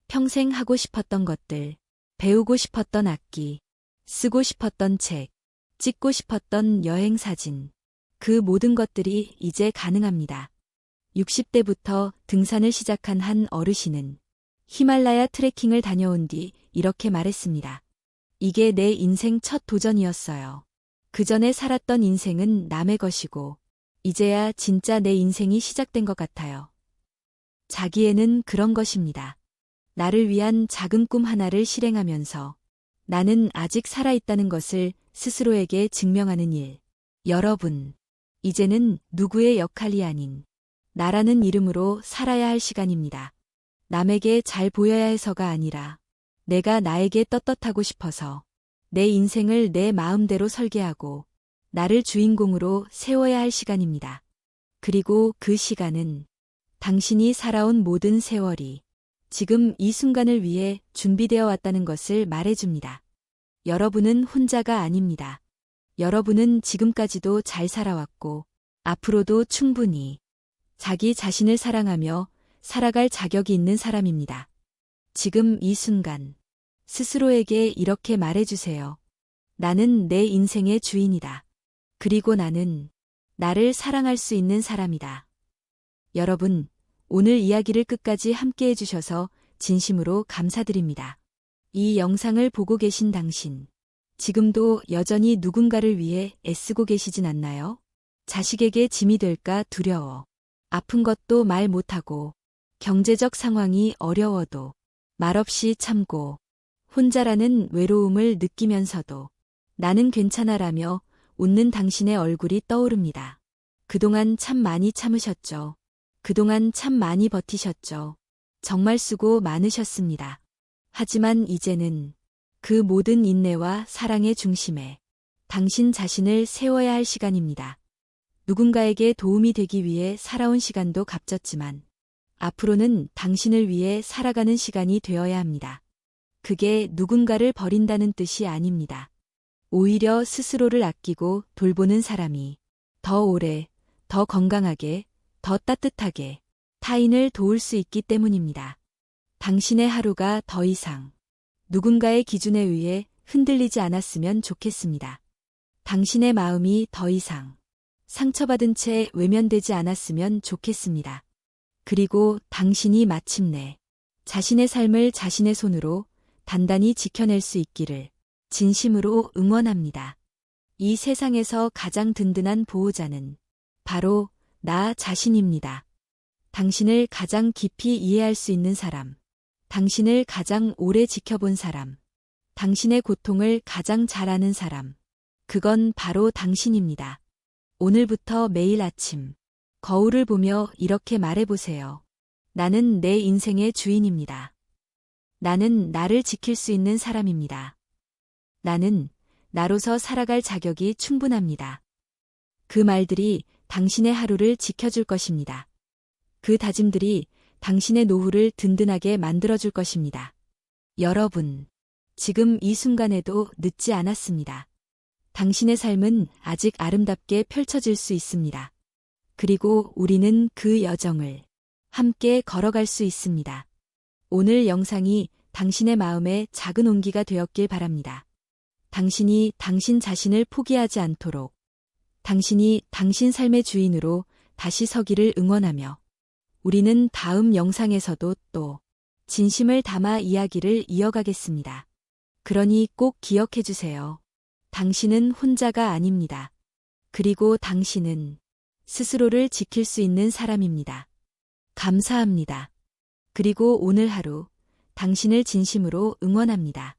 평생 하고 싶었던 것들, 배우고 싶었던 악기, 쓰고 싶었던 책, 찍고 싶었던 여행 사진. 그 모든 것들이 이제 가능합니다. 60대부터 등산을 시작한 한 어르신은 히말라야 트레킹을 다녀온 뒤 이렇게 말했습니다. 이게 내 인생 첫 도전이었어요. 그 전에 살았던 인생은 남의 것이고 이제야 진짜 내 인생이 시작된 것 같아요. 자기애는 그런 것입니다. 나를 위한 작은 꿈 하나를 실행하면서 나는 아직 살아있다는 것을 스스로에게 증명하는 일. 여러분, 이제는 누구의 역할이 아닌 나라는 이름으로 살아야 할 시간입니다. 남에게 잘 보여야 해서가 아니라 내가 나에게 떳떳하고 싶어서 내 인생을 내 마음대로 설계하고 나를 주인공으로 세워야 할 시간입니다. 그리고 그 시간은 당신이 살아온 모든 세월이 지금 이 순간을 위해 준비되어 왔다는 것을 말해줍니다. 여러분은 혼자가 아닙니다. 여러분은 지금까지도 잘 살아왔고 앞으로도 충분히 자기 자신을 사랑하며 살아갈 자격이 있는 사람입니다. 지금 이 순간 스스로에게 이렇게 말해주세요. 나는 내 인생의 주인이다. 그리고 나는 나를 사랑할 수 있는 사람이다. 여러분, 오늘 이야기를 끝까지 함께 해주셔서 진심으로 감사드립니다. 이 영상을 보고 계신 당신, 지금도 여전히 누군가를 위해 애쓰고 계시진 않나요? 자식에게 짐이 될까 두려워. 아픈 것도 말 못하고, 경제적 상황이 어려워도 말없이 참고, 혼자라는 외로움을 느끼면서도 나는 괜찮아라며 웃는 당신의 얼굴이 떠오릅니다. 그동안 참 많이 참으셨죠. 그동안 참 많이 버티셨죠. 정말 수고 많으셨습니다. 하지만 이제는 그 모든 인내와 사랑의 중심에 당신 자신을 세워야 할 시간입니다. 누군가에게 도움이 되기 위해 살아온 시간도 값졌지만 앞으로는 당신을 위해 살아가는 시간이 되어야 합니다. 그게 누군가를 버린다는 뜻이 아닙니다. 오히려 스스로를 아끼고 돌보는 사람이 더 오래, 더 건강하게, 더 따뜻하게 타인을 도울 수 있기 때문입니다. 당신의 하루가 더 이상 누군가의 기준에 의해 흔들리지 않았으면 좋겠습니다. 당신의 마음이 더 이상 상처받은 채 외면되지 않았으면 좋겠습니다. 그리고 당신이 마침내 자신의 삶을 자신의 손으로 단단히 지켜낼 수 있기를 진심으로 응원합니다. 이 세상에서 가장 든든한 보호자는 바로 나 자신입니다. 당신을 가장 깊이 이해할 수 있는 사람, 당신을 가장 오래 지켜본 사람, 당신의 고통을 가장 잘 아는 사람, 그건 바로 당신입니다. 오늘부터 매일 아침 거울을 보며 이렇게 말해보세요. 나는 내 인생의 주인입니다. 나는 나를 지킬 수 있는 사람입니다. 나는 나로서 살아갈 자격이 충분합니다. 그 말들이 당신의 하루를 지켜줄 것입니다. 그 다짐들이 당신의 노후를 든든하게 만들어줄 것입니다. 여러분, 지금 이 순간에도 늦지 않았습니다. 당신의 삶은 아직 아름답게 펼쳐질 수 있습니다. 그리고 우리는 그 여정을 함께 걸어갈 수 있습니다. 오늘 영상이 당신의 마음에 작은 온기가 되었길 바랍니다. 당신이 당신 자신을 포기하지 않도록, 당신이 당신 삶의 주인으로 다시 서기를 응원하며, 우리는 다음 영상에서도 또 진심을 담아 이야기를 이어가겠습니다. 그러니 꼭 기억해 주세요. 당신은 혼자가 아닙니다. 그리고 당신은 스스로를 지킬 수 있는 사람입니다. 감사합니다. 그리고 오늘 하루 당신을 진심으로 응원합니다.